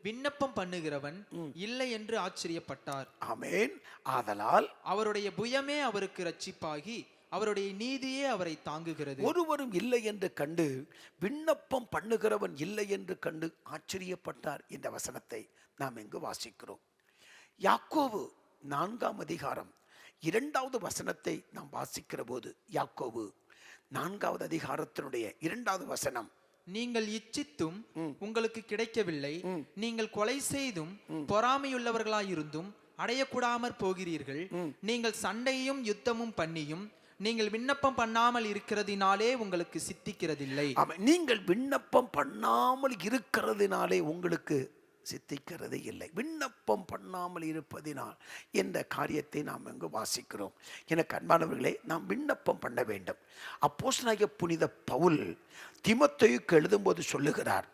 விண்ணப்பம் பண்ணுகிறவன் இல்லை என்று ஆச்சரியப்பட்டார். ஆமென். ஆதலால் அவருடைய புயமே அவருக்கு ரட்சிப்பாகி அவருடைய நீதியே அவரை தாங்குகிறது. ஒருவரும் இல்லை என்று கண்டு விண்ணப்பம் பண்ணுகிறவன் இல்லை என்று கண்டு ஆச்சரியப்பட்டார் என்ற வசனத்தை நாம் இங்கு வாசிக்கிறோம். யாக்கோபு 4ஆம் அதிகாரம் 2வது வசனத்தை நாம் வாசிக்கிற போது, யாக்கோபு 4வது அதிகாரத்தினுடைய 2வது வசனம், நீங்கள் இச்சித்தும் உங்களுக்கு கிடைக்கவில்லை, நீங்கள் கொலை செய்தும் பொறாமையுள்ளவர்களாயிருந்தும் அடையக்கூடாமற் போகிறீர்கள். நீங்கள் சண்டையும் யுத்தமும் பண்ணியும் நீங்கள் விண்ணப்பம் பண்ணாமல் இருக்கிறதினாலே உங்களுக்கு சித்திக்கிறதில்லை. நீங்கள் விண்ணப்பம் பண்ணாமல் இருக்கிறதினாலே உங்களுக்கு சித்திக்கிறது இல்லை. விண்ணப்பம் பண்ணாமல் இருப்பதினால் என்ற காரியத்தை நாம் இங்கு வாசிக்கிறோம். எனக்கு அன்பானவர்களே, நாம் விண்ணப்பம் பண்ண வேண்டும். அப்போஸ்தலனாகிய புனித பவுல் தீமோத்தேயுக்கு எழுதும்போது சொல்லுகிறார்.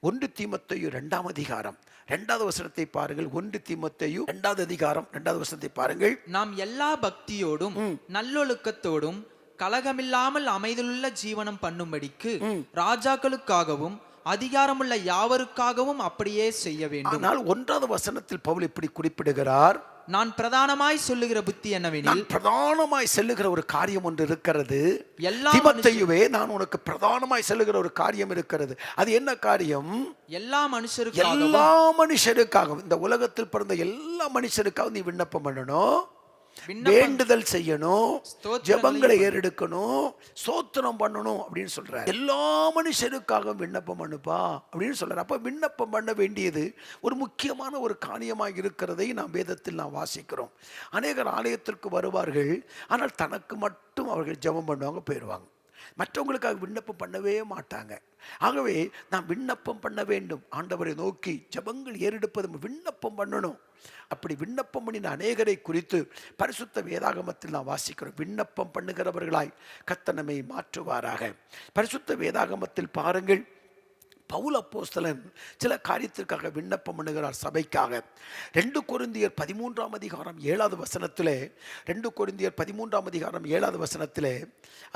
1 தீமோத்தேயு 2ஆம் அதிகாரம் 2வது வசனத்தை பாருங்கள். 1 தீமோத்தேயு 2வது அதிகாரம் 2வது வசனத்தை பாருங்கள். நாம் எல்லா பக்தியோடும் நல்லொழுக்கத்தோடும் கலகமில்லாமல் அமைதலுள்ள ஜீவனம் பண்ணும்படிக்கு ராஜாக்களுக்காகவும் அதிகாரமுள்ள யாவருக்காகவும் அப்படியே செய்ய வேண்டும். ஆனால் 1வது வசனத்தில் பவுல் இப்படி குறிப்பிடுகிறார். நான் பிரதானமாய் சொல்லுகிற புத்தி என்னவெனில், நான் பிரதானமாய் செல்லுகிற ஒரு காரியம் ஒன்று இருக்கிறது. எல்லா தீமோத்தேயுவே, நான் உனக்கு பிரதானமாய் செல்லுகிற ஒரு காரியம் இருக்கிறது. அது என்ன காரியம்? எல்லா மனுஷருக்காகவும் எல்லா மனுஷருக்காகவும், இந்த உலகத்தில் பிறந்த எல்லா மனுஷருக்காகவும் நீ விண்ணப்பம் பண்ணணும், வேண்டுதல் செய்யணும், ஜெபங்களை ஏறெடுக்கணும், ஸ்தோத்திரம் பண்ணணும் அப்படின்னு சொல்ற. எல்லா மனுஷருக்காகவும் விண்ணப்பம் பண்ணுப்பா அப்படின்னு சொல்ற. அப்ப விண்ணப்பம் பண்ண வேண்டியது ஒரு முக்கியமான ஒரு காரியமாக இருக்கிறதை நாம் வேதத்தில் நாம் வாசிக்கிறோம். அநேகர் ஆலயத்திற்கு வருவார்கள், ஆனால் தனக்கு மட்டும் அவர்கள் ஜெபம் பண்ணுவாங்க, போயிடுவாங்க. மற்றவங்களுக்காக விண்ணப்பம் பண்ணவே மாட்டாங்க. ஆகவே நாம் விண்ணப்பம் பண்ண வேண்டும். ஆண்டவரை நோக்கி ஜெபங்கள் ஏறெடுப்பது விண்ணப்பம் பண்ணணும். அப்படி விண்ணப்பம் பண்ணின அநேகரை குறித்து பரிசுத்த வேதாகமத்தில் நாம் வாசிக்கிறோம். விண்ணப்பம் பண்ணுகிறவர்களாய் கர்த்தர் நம்மை மாற்றுவாராக. பரிசுத்த வேதாகமத்தில் பாருங்கள், பவுல் அப்போஸ்தலன் சில காரியத்திற்காக விண்ணப்பம் பண்ணுகிறார் சபைக்காக. 2 கொரிந்தியர் 13ஆம் அதிகாரம் 7வது வசனத்திலே, 2 கொரிந்தியர் 13ஆம் அதிகாரம் 7வது வசனத்திலே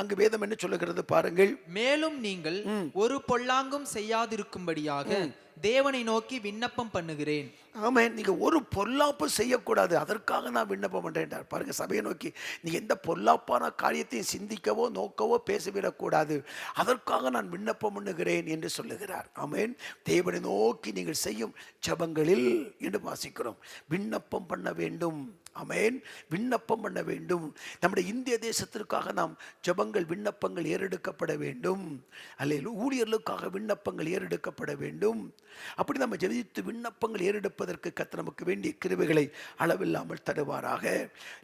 அங்கு வேதம் என்ன சொல்லுகிறது பாருங்கள். மேலும் நீங்கள் ஒரு பொல்லாங்கும் செய்யாதிருக்கும்படியாக தேவனை நோக்கி விண்ணப்பம் பண்ணுகிறேன். ஆமென். நீங்க ஒரு பொல்லாப்பு செய்யக்கூடாது, அதற்காக நான் விண்ணப்பம் பண்றேன். பாருங்க, சபையை நோக்கி நீ எந்த பொல்லாப்பான காரியத்தையும் சிந்திக்கவோ நோக்கவோ பேசவிடக்கூடாது, அதற்காக நான் விண்ணப்பம் பண்ணுகிறேன் என்று சொல்லுகிறார். ஆமென். தேவனை நோக்கி நீங்கள் செய்யும் ஜெபங்களில் என்று வாசிக்கிறோம். விண்ணப்பம் பண்ண வேண்டும். ஆமென். விண்ணப்பம் பண்ண வேண்டும். நம்முடைய இந்திய தேசத்திற்காக நாம் ஜெபங்கள், விண்ணப்பங்கள் ஏறெடுக்கப்பட வேண்டும். அல்லேலூயா. ஊழியர்களுக்காக விண்ணப்பங்கள் ஏறெடுக்கப்பட வேண்டும். அப்படி நம்ம ஜெபித்து விண்ணப்பங்கள் ஏறெடுப்பதற்கு கர்த்தர் நமக்கு வேண்டிய கிருபைகளை அளவில்லாமல் தருவாராக.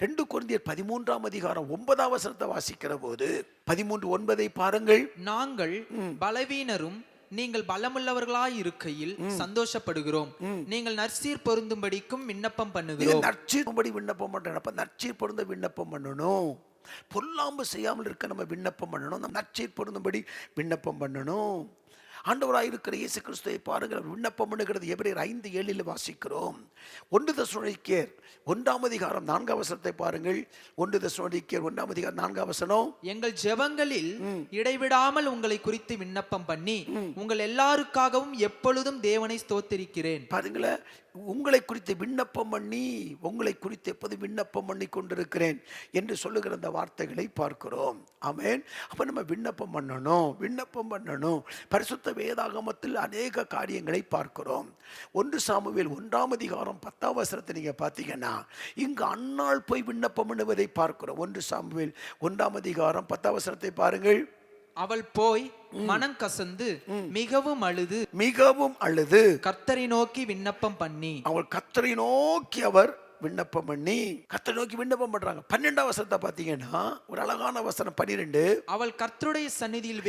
2 கொரிந்தியர் 13ஆம் அதிகாரம் 9வது வசனத்தை வாசிக்கிற போது 13:9 பாருங்கள். நாங்கள் பலவீனரும் நீங்கள் பலமுள்ளவர்களாய் இருக்கையில் சந்தோஷப்படுகிறோம், நீங்கள் நற்சீர் பொருந்தும்படிக்கும் விண்ணப்பம் பண்ணுகிறோம். நற்சீர் விண்ணப்பம் பண்றேன். அப்ப நற்சீர் பொருந்த விண்ணப்பம் பண்ணணும். பொல்லாம்பு செய்யாமல் இருக்க நம்ம விண்ணப்பம் பண்ணணும். நம்ம நற்சீர் பொருந்தும்படி விண்ணப்பம் பண்ணணும். ஆண்டவராக இருக்கிற இயேசு கிறிஸ்துவை பாருங்கள், விண்ணப்பம் பண்ணுகிறது எபிரேயர் 5:7 வாசிக்கிறோம். 1 தெசலோனிக்கேயர் 1ஆம் அதிகாரம் 4ஆம் வசனத்தை பாருங்கள். 1 தெசலோனிக்கேயர் 1ஆம் அதிகாரம் 4ஆம் வசனம். எங்கள் ஜெபங்களில் இடைவிடாமல் உங்களை குறித்து விண்ணப்பம் பண்ணி உங்கள் எல்லாருக்காகவும் எப்பொழுதும் தேவனை ஸ்தோத்திரிக்கிறேன். பாருங்களேன், உங்களை குறித்து விண்ணப்பம் பண்ணி, உங்களை குறித்து எப்போது விண்ணப்பம் பண்ணி கொண்டிருக்கிறேன் என்று சொல்லுகிற அந்த வார்த்தைகளை பார்க்கிறோம். ஆமென். அப்ப நம்ம விண்ணப்பம் பண்ணணும், விண்ணப்பம் பண்ணணும். பரிசுத்த வேதாகமத்தில் அநேக காரியங்களை பார்க்கிறோம். 1 சாமுவேல் 1ஆம் அதிகாரம் 10ஆம் வசனத்தை நீங்க பார்த்தீங்கன்னா, இங்கு அன்னாள் போய் விண்ணப்பம் பண்ணுவதை பார்க்கிறோம். 1 சாமுவேல் 1ஆம் அதிகாரம் 10ஆம் வசனத்தை பாருங்கள். அவள் போய் மனம் கசந்து மிகவும் அழுது கர்த்தரை நோக்கி விண்ணப்பம் பண்ணி, அவள் கர்த்தரை நோக்கி அவர் விண்ணப்பம் பண்ணி, கர்த்தரை நோக்கி விண்ணப்பம் பண்றாங்க. 12ஆம் வசனத்தை பாத்தீங்கன்னா ஒரு அழகான வசனம் 12. அவள் கர்த்தருடைய சந்நிதியில்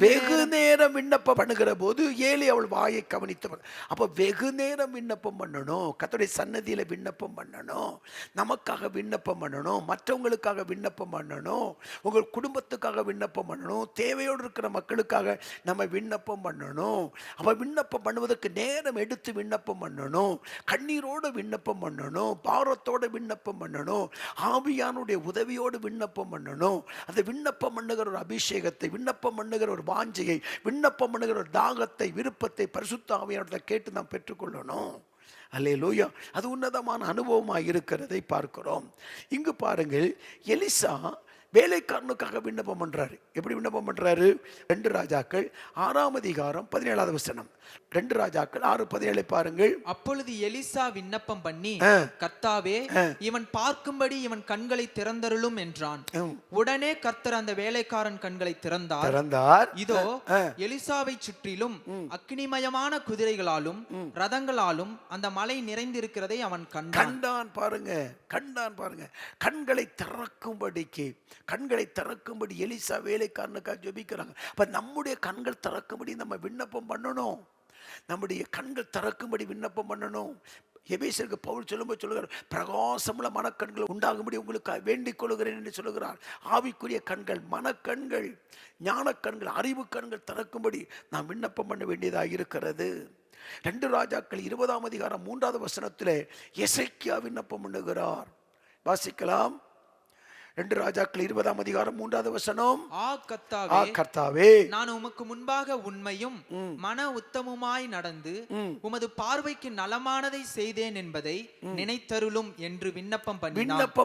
வெகு நேரம் விண்ணப்பம் பண்ணுகிற போது ஏலி அவள் வாயை கவனித்தவர். அப்ப வெகு நேரம் விண்ணப்பம் பண்ணணும், கர்த்தருடைய சந்நிதியில விண்ணப்பம் பண்ணணும், நமக்காக விண்ணப்பம் பண்ணணும், மற்றவங்களுக்காக விண்ணப்பம் பண்ணணும், உங்கள் குடும்பத்துக்காக விண்ணப்பம் பண்ணணும், தேவையோடு இருக்கிற மக்களுக்காக நம்ம விண்ணப்பம் பண்ணணும். அப்ப விண்ணப்பம் பண்ணுவதற்கு நேரம் எடுத்து விண்ணப்பம் பண்ணணும், கண்ணீரோடு விண்ணப்பம் பண்ணணும், பாரத்தோடு விண்ணப்பம் பண்ணணும், ஆவியானுடைய உதவியோடு விண்ணப்பம் பண்ணணும். அந்த விண்ணப்பம் பண்ணுகிற ஒரு அபிஷேகத்தை, விண்ணப்பம் பண்ணுகிற ஒரு வாஞ்சையை, விண்ணப்பம் பண்ணுகிற ஒரு தாகத்தை, விருப்பத்தை பரிசுத்த ஆவியானவரிடம் கேட்டு நாம் பெற்றுக்கொள்ளணும். அல்லேலூயா. அது உன்னதமான அனுபவமாக இருக்கிறதை பார்க்கிறோம். இங்கு பாருங்கள், எலிசா வேலைக்காரனுக்காக விண்ணப்பம் பண்றாரு. எப்படி விண்ணப்பம் பண்றாரு? 2 ராஜாக்கள் 6ஆம் அதிகாரம் 17வது வசனம். 2 ராஜாக்கள் 6:17 பாருங்கள். அப்பொழுது எலிசா விண்ணப்பம் பண்ணி, கர்த்தாவே, இவன் பார்க்கும்படி இவன் கண்களை திறந்தருளும் என்றான். உடனே கர்த்தர் அந்த வேலைக்காரன் கண்களை திறந்தார். இதோ எலிசாவை சுற்றிலும் அக்னிமயமான குதிரைகளாலும் ரதங்களாலும் அந்த மலை நிறைந்திருக்கிறதை அவன் கண்டான். பாருங்க, கண்களை திறக்கும்படி எலிசா வேலைக்காரனுக்காக ஜெபிக்கிறாங்க. அப்ப நம்முடைய கண்கள் திறக்கும்படி நம்ம விண்ணப்பம் பண்ணணும். நம்முடைய கண்கள் திறக்கும்படி விண்ணப்பம் பண்ணணும். எபேசியருக்கு பவுல் சொல்லுகிறார், பிரகாசமுள்ள மனக்கண்கள் உண்டாகும்படி உங்களுக்கு வேண்டிக் கொள்கிறேன் என்று சொல்லுகிறார். ஆவிக்குரிய கண்கள், மனக்கண்கள், ஞான கண்கள், அறிவு கண்கள் திறக்கும்படி நாம் விண்ணப்பம் பண்ண வேண்டியதாக இருக்கிறது. 2 ராஜாக்கள் 20ஆம் அதிகாரம் 3வது வசனத்திலே எசேக்கியா விண்ணப்பம் பண்ணுகிறார். வாசிக்கலாம். 2 ராஜாக்கள் 20ஆம் அதிகாரம் 3வது வசனம். கர்த்தாவே, நான் உமக்கு முன்பாக உண்மையும் மன உத்தமுமாய் நடந்து உமது பார்வைக்கு நலமானதை செய்தேன் என்பதை நினைத்தருளும் என்று விண்ணப்பம்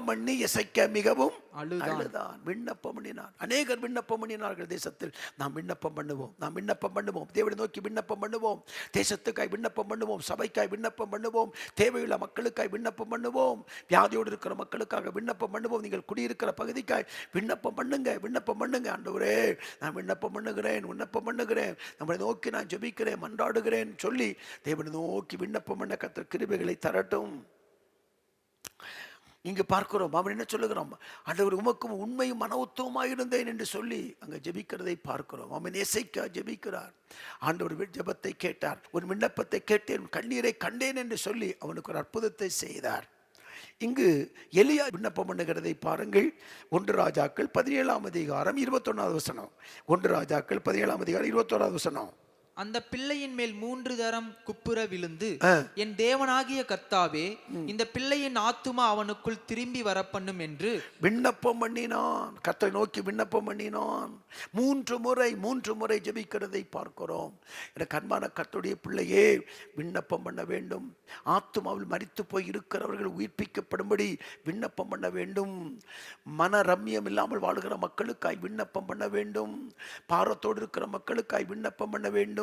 பண்ணி எசேக்கியா மிகவும் அழுதான். விண்ணப்பம் பண்ணினான். அநேகர் விண்ணப்பம் பண்ணினார்கள் தேசத்தில். நாம் விண்ணப்பம் பண்ணுவோம், தேவனை நோக்கி விண்ணப்பம் பண்ணுவோம், தேசத்துக்காய் விண்ணப்பம் பண்ணுவோம், சபைக்காய் விண்ணப்பம் பண்ணுவோம், தேவையுள்ள மக்களுக்காய் விண்ணப்பம் பண்ணுவோம், வியாதியோடு இருக்கிற மக்களுக்காக விண்ணப்பம் பண்ணுவோம், நீங்கள் குடியிருக்கிற பகுதிக்காய் விண்ணப்பம் பண்ணுங்க. ஆண்டவரே, நான் விண்ணப்பம் பண்ணுகிறேன், நம்மளை நோக்கி நான் ஜெபிக்கிறேன், மன்றாடுகிறேன் சொல்லி தேவனை நோக்கி விண்ணப்பம் பண்ண கர்த்தர் கிருபைகளை தரட்டும். இங்கு பார்க்கிறோம், அவன் என்ன சொல்லுகிறான்? ஆண்டவர் உமக்கும் உண்மையும் மன உத்தமமாய் இருந்தேன் என்று சொல்லி அங்க ஜெபிக்கிறதை பார்க்கிறோம். அவன் எசேக்கியா ஜெபிக்கிறார். ஆண்டவர் ஜெபத்தை கேட்டார். ஒரு விண்ணப்பத்தை கேட்டேன், கண்ணீரை கண்டேன் என்று சொல்லி அவனுக்கு ஒரு அற்புதத்தை செய்தார். இங்கு எலியா விண்ணப்பம் பண்ணுகிறதை பாருங்கள். 1 ராஜாக்கள் 17ஆம் அதிகாரம் 21வது வசனம். 1 ராஜாக்கள் 17ஆம் அதிகாரம் 21வது வசனம். அந்த பிள்ளையின் மேல் 3 தரம் குப்புற விழுந்து, என் தேவனாகிய கர்த்தாவே, இந்த பிள்ளையின் ஆத்துமா அவனுக்குள் திரும்பி வரப்பண்ணும் என்று விண்ணப்பம் பண்ணினான். கர்த்தரை நோக்கி விண்ணப்பம் பண்ணினான். 3 முறை ஜெபிக்கிறதை பார்க்கிறோம். எனக்கு அன்பான கர்த்தருடைய பிள்ளையே, விண்ணப்பம் பண்ண வேண்டும். ஆத்துமாவில் மரித்து போய் இருக்கிறவர்கள் உயிர்ப்பிக்கப்படும்படி விண்ணப்பம் பண்ண வேண்டும். மன ரம்யம் இல்லாமல் வாழ்கிற மக்களுக்காய் விண்ணப்பம் பண்ண வேண்டும். பாரத்தோடு இருக்கிற மக்களுக்காய் விண்ணப்பம் பண்ண வேண்டும்.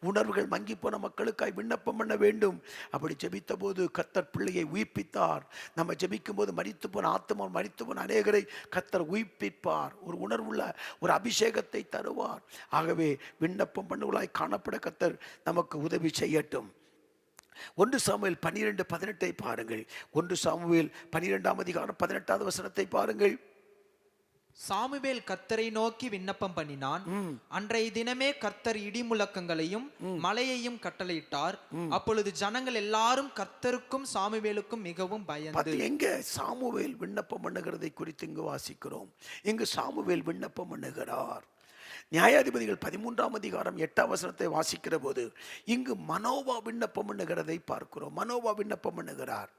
உணர்வுகள் மங்கி போன மக்களுக்காய் விண்ணப்பம் பண்ண வேண்டும். அப்படி ஜெபித்த போது கர்த்தர் பிள்ளையை உயிர்ப்பித்தார். நம்ம ஜெபிக்கும் போது மரித்து போன ஆத்மா, மரித்து போன அநேகரை கர்த்தர் உயிர்ப்பிப்பார். ஒரு உணர்வுள்ள ஒரு அபிஷேகத்தை தருவார். ஆகவே விண்ணப்பம் பண்ணுவதாய் காணப்பட கர்த்தர் நமக்கு உதவி செய்யட்டும். 1 சாமுவேல் 12:18 பாருங்கள். 1 சாமுவேல் 12ஆம் அதிகாரம் 18வது வசனத்தை பாருங்கள். சாமுவேல் கர்த்தரை நோக்கி விண்ணப்பம் பண்ணினான். அன்றைய தினமே கர்த்தர் இடி முழக்கங்களையும் மழையையும் கட்டளையிட்டார். அப்பொழுது ஜனங்கள் எல்லாரும் கர்த்தருக்கும் சாமுவேலுக்கும் மிகவும் பயந்து. எங்க சாமுவேல் விண்ணப்பம் பண்ணுகிறதை குறித்து இங்கு வாசிக்கிறோம். இங்கு சாமுவேல் விண்ணப்பம் பண்ணுகிறார். நியாயாதிபதிகள் 13ஆம் அதிகாரம் 8ஆம் வசனத்தை வாசிக்கிற போது இங்கு மனோவா விண்ணப்பம் பண்ணுகிறதை பார்க்கிறோம். மனோவா விண்ணப்பம் பண்ணுகிறார்.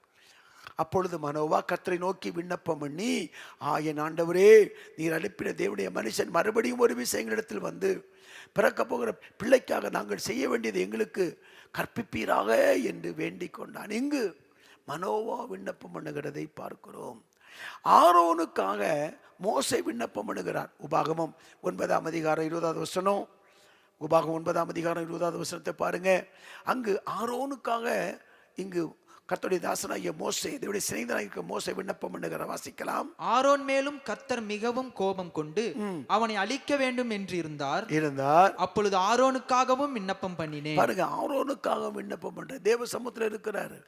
அப்பொழுது மனோவா கர்த்தரை நோக்கி விண்ணப்பம் பண்ணி, என் ஆண்டவரே, நீர் அனுப்பின தேவனுடைய மனுஷன் மறுபடியும் ஒரு விஷயங்களிடத்தில் வந்து பிறக்க போகிற பிள்ளைக்காக நாங்கள் செய்ய வேண்டியது எங்களுக்கு கற்பிப்பீராக என்று வேண்டிக் கொண்டான். இங்கு மனோவா விண்ணப்பம் பண்ணுகிறதை பார்க்கிறோம். ஆரோனுக்காக மோசே விண்ணப்பம் பண்ணுகிறார். உபாகமம் 9ஆம் அதிகாரம் 20வது வசனம். உபாகமம் 9ஆம் அதிகாரம் 20வது வசனத்தை பாருங்க. அங்கு ஆரோனுக்காக இங்கு கர்த்தருடைய தாசனாகிய மோசே, தேவனுடைய சிநேகிதனாகிய மோசே விண்ணப்பம் பண்ணுகிற வாசிக்கலாம். ஆரோன் மேலும் கர்த்தர் மிகவும் கோபம் கொண்டு அவனை அழிக்க வேண்டும் என்று இருந்தார். அப்பொழுது ஆரோனுக்காகவும் விண்ணப்பம் பண்ணினேன். பாருங்க, ஆரோனுக்காக விண்ணப்பம் பண்ற. தேவ சமூகத்தில் இருக்கிறாரு.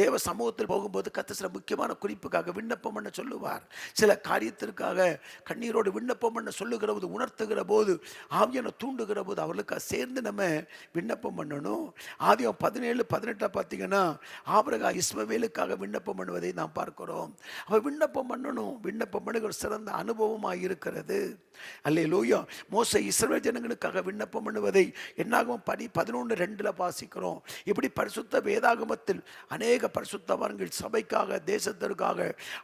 தேவ சமூகத்தில் போகும்போது கர்த்தர் சில முக்கியமான குறிப்புக்காக விண்ணப்பம் பண்ண சொல்லுவார். சில காரியத்திற்காக கண்ணீரோடு விண்ணப்பம் பண்ண சொல்லுகிற போது, உணர்த்துகிற போது, ஆவியான தூண்டுகிற போது அவர்களுக்காக சேர்ந்து நம்ம விண்ணப்பம் பண்ணணும். ஆதியாகமம் 17:18 பார்த்தீங்கன்னா ஆபிரகாம் இஸ்மவேலுக்காக விண்ணப்பம் பண்ணுவதை நாம் பார்க்கிறோம். அவ விண்ணப்பம் பண்ணணும். விண்ணப்பம் பண்ணுகிற சிறந்த அனுபவமாக இருக்கிறது. அல்லேலூயா. மோசே இஸ்ரவேல் ஜனங்களுக்காக விண்ணப்பம் பண்ணுவதை என்னாகமம் 11:2 வாசிக்கிறோம். இப்படி பரிசுத்த வேதாகமத்தில் அநேக பரிசுத்தவான்கள் சபைக்காக, தேசத்திற்காக,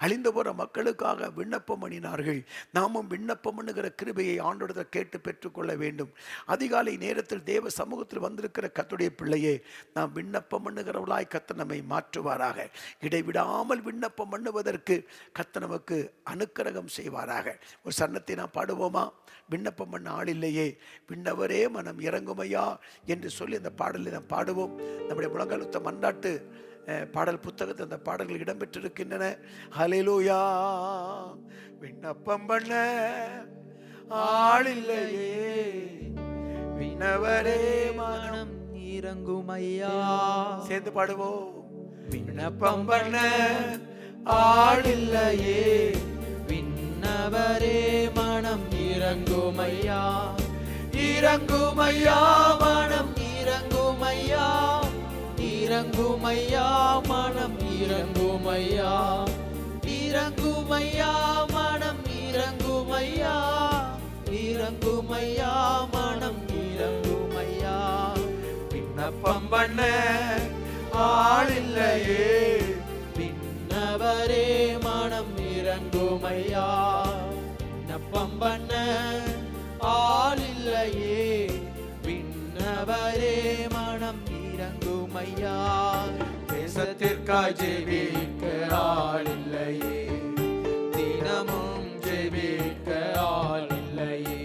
அழிந்து போற மக்களுக்காக விண்ணப்பம் பண்ணினார்கள். நாமும் விண்ணப்பம் பண்ணுகிற கிருபையை ஆண்டவரிடம் கேட்டு பெற்றுக்கொள்ள வேண்டும். அதிகாலை நேரத்தில் தேவ சமூகத்தில் வந்திருக்கிற கர்த்தருடைய பிள்ளையே, நாம் விண்ணப்பம் பண்ணுகிறவர்களாய் கர்த்தர் நம்மை மாற்றுவாராக. இடைவிடாமல் விண்ணப்பம் பண்ணுவதற்கு கர்த்தர் நமக்கு அனுக்கிரகம் செய்வாராக. ஒரு சரணத்தை நாம் பாடுவோமா? விண்ணப்பம் பண்ண ஆள் இல்லையே, விண்ணவரே மனம் இறங்குமையா என்று சொல்லி அந்த பாடலை நாம் பாடுவோம். நம்முடைய முழங்காலுத்த மன்றாட்டு பாடல் புத்தகத்தில் அந்த பாடல்கள் இடம்பெற்றிருக்கின்றன. ஹல்லேலூயா. விண்ணப்பம் பண்ண ஆள் இல்லையே, விண்ணவரே மனம் இறங்குமையா. சேர்ந்து பாடுவோம். விண்ணப்பம் பண்ண ஆள் இல்லையே, விண்ணவரே மனம் இறங்குமையா. இறங்குமையா மனம் இறங்குமையா. இறங்குமையா மனம் இறங்குமையா. இறங்குமையா மனம் இறங்குமையா. இறங்குமையா மனம் இறங்குமையா. விண்ணப்பம் பண்ண ஆள் இல்லையே, விண்ணவரே மனம் இறங்கும் இறங்குமையா. விண்ணப்பம் பண்ண ஆள் இல்லையே, விண்ணவரே மனம் இறங்குமையா. தேசத்திற்காய் ஜெபிக்க ஆள் இல்லையே, தினமும் ஜெபிக்க ஆள் இல்லையே.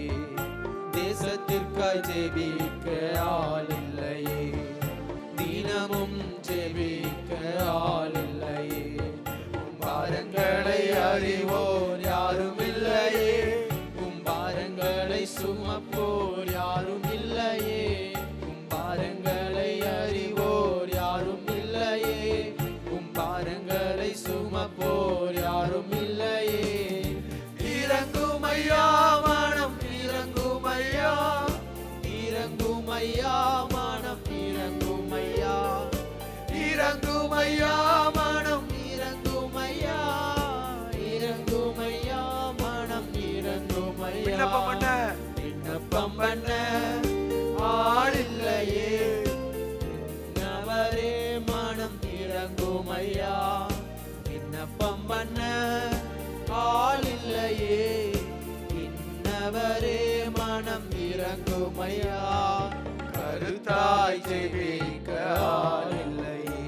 தேசத்திற்காய் ஜெபிக்க ஆள் இல்லையே, தினமும் ஜெபிக்க ஆள் இல்லையே. உம் பாரங்களை அறிவோர் யாரும் இல்லையே, உம் பாரங்களை சுமப்போர் யாரும் இல்லையே. உம் பாரங்களை அறிவோர் யாரும் இல்லையே, உம் பாரங்களை சுமப்போர் யாரும் இல்லையே. இறங்குமையா மனம் இறங்குமையா, இறங்குமையா மனம் இறங்குமையா. இறங்குமையா மனம் இறங்குமையா, இறங்குமையா மனம் இறங்குமையா. விண்ணப்பம் பண்ண விண்ணப்பம் பண்ண ஆள் இல்லையே, விண்ணவரே மனம் இறங்குமையா. விண்ணப்பம் பண்ண ஆள் இல்லையே, விண்ணவரே மனம் இறங்குமையா. கருத்தாய் ஜெபிக்க ஆள் இல்லையே,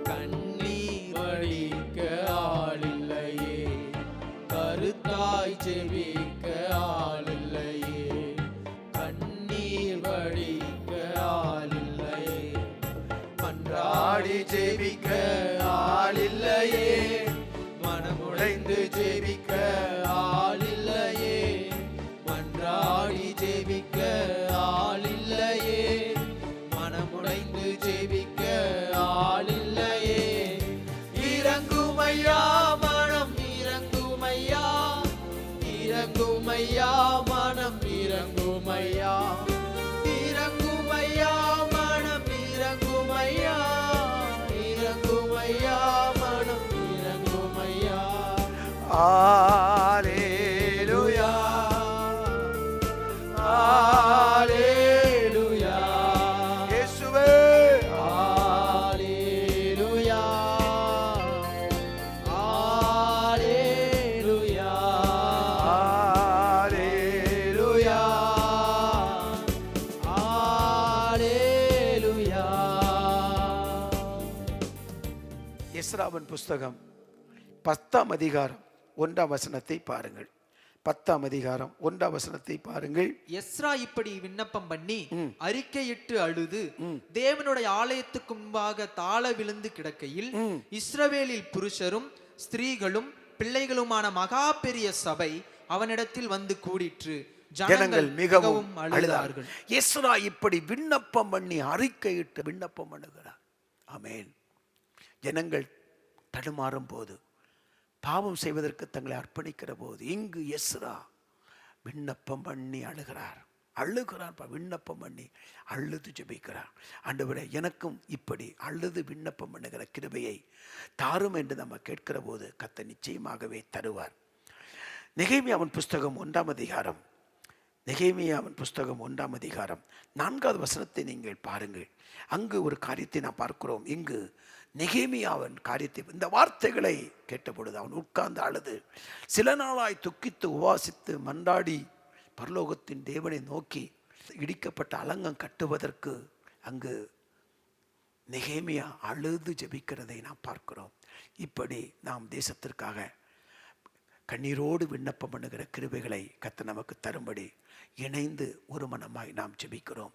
கண்ணீர் வடிக்க ஆள் இல்லையே. கருத்தாய் ஜெபிக்க ஆள் இல்லையே, கண்ணீர் வடிக்க ஆள் இல்லையே. மன்றாடி ஜெபிக்க ஆள் இல்லையே, மனமுடைந்து ஜெபிக்க ஆள் இல்லையே. மன்றாடி ஜெபிக்க ஆள் இல்லையே, மனமுடைந்து ஜெபிக்க ஆள் இல்லையே. இறங்குமையா மனம் இறங்குமையா, இறங்குமையா மனம் இறங்குமையா. இறங்குமையா மனம் இறங்குமையா, இறங்குமையா மனம் இறங்குமையா. ஹalleluya ஹalleluya இயேசுவே ஹalleluya ஹalleluya ஹalleluya ஹalleluya. எஸ்ராவின் புஸ்தகம் 10ஆம் அதிகாரம் 1ஆம் வசனத்தை பாருங்கள். 10ஆம் அதிகாரம் 1ஆம் வசனத்தை பாருங்கள். எஸ்ரா இப்படி விண்ணப்பம் பண்ணி அறிக்கையிட்டு அழுது தேவனுடைய ஆலயத்துக்கு முன்பாக தாழ விழுந்து கிடக்கையில், இஸ்ரவேலில் புருஷரும் ஸ்திரீகளும் பிள்ளைகளுமான மகா பெரிய சபை அவனிடத்தில் வந்து கூடிற்று. ஜனங்கள் மிகவும் அழுதார்கள். எஸ்ரா இப்படி விண்ணப்பம் பண்ணி அறிக்கையிட்டு விண்ணப்பம் பண்ணுகிறார். ஆமென். ஜனங்கள் தடுமாறும் போது, பாவம் செய்வதற்கு தங்களை அர்ப்பணிக்கிற போது, இங்கு எஸ்ரா விண்ணப்பம் பண்ணி அழுகிறார். விண்ணப்பம் பண்ணி அழுது ஜெபிக்கிறார். ஆண்டவரே, எனக்கும் இப்படி அழுது விண்ணப்பம் பண்ணுகிற கிருபையை தாரும் என்று நம்ம கேட்கிற போது கர்த்தர் நிச்சயமாகவே தருவார். நெகேமியாவின் புஸ்தகம் 1ஆம் அதிகாரம், நெகேமியாவின் புஸ்தகம் 1ஆம் அதிகாரம் 4வது வசனத்தை நீங்கள் பாருங்கள். அங்கு ஒரு காரியத்தை நாம் பார்க்கிறோம். இங்கு நெகேமியாவின் காரியத்தை, இந்த வார்த்தைகளை கேட்டபொழுது அவன் உட்கார்ந்து அழுது சில நாளாய் துக்கித்து உபாசித்து மன்றாடி பரலோகத்தின் தேவனை நோக்கி இடிக்கப்பட்ட அலங்கம் கட்டுவதற்கு அங்கு நெகேமியா அழுது ஜெபிக்கிறதை நாம் பார்க்கிறோம். இப்படி நாம் தேசத்திற்காக கண்ணீரோடு விண்ணப்பம் பண்ணுகிற கிருபைகளை கர்த்தர் நமக்கு தரும்படி இணைந்து ஒரு மனமாய் நாம் ஜெபிக்கிறோம்.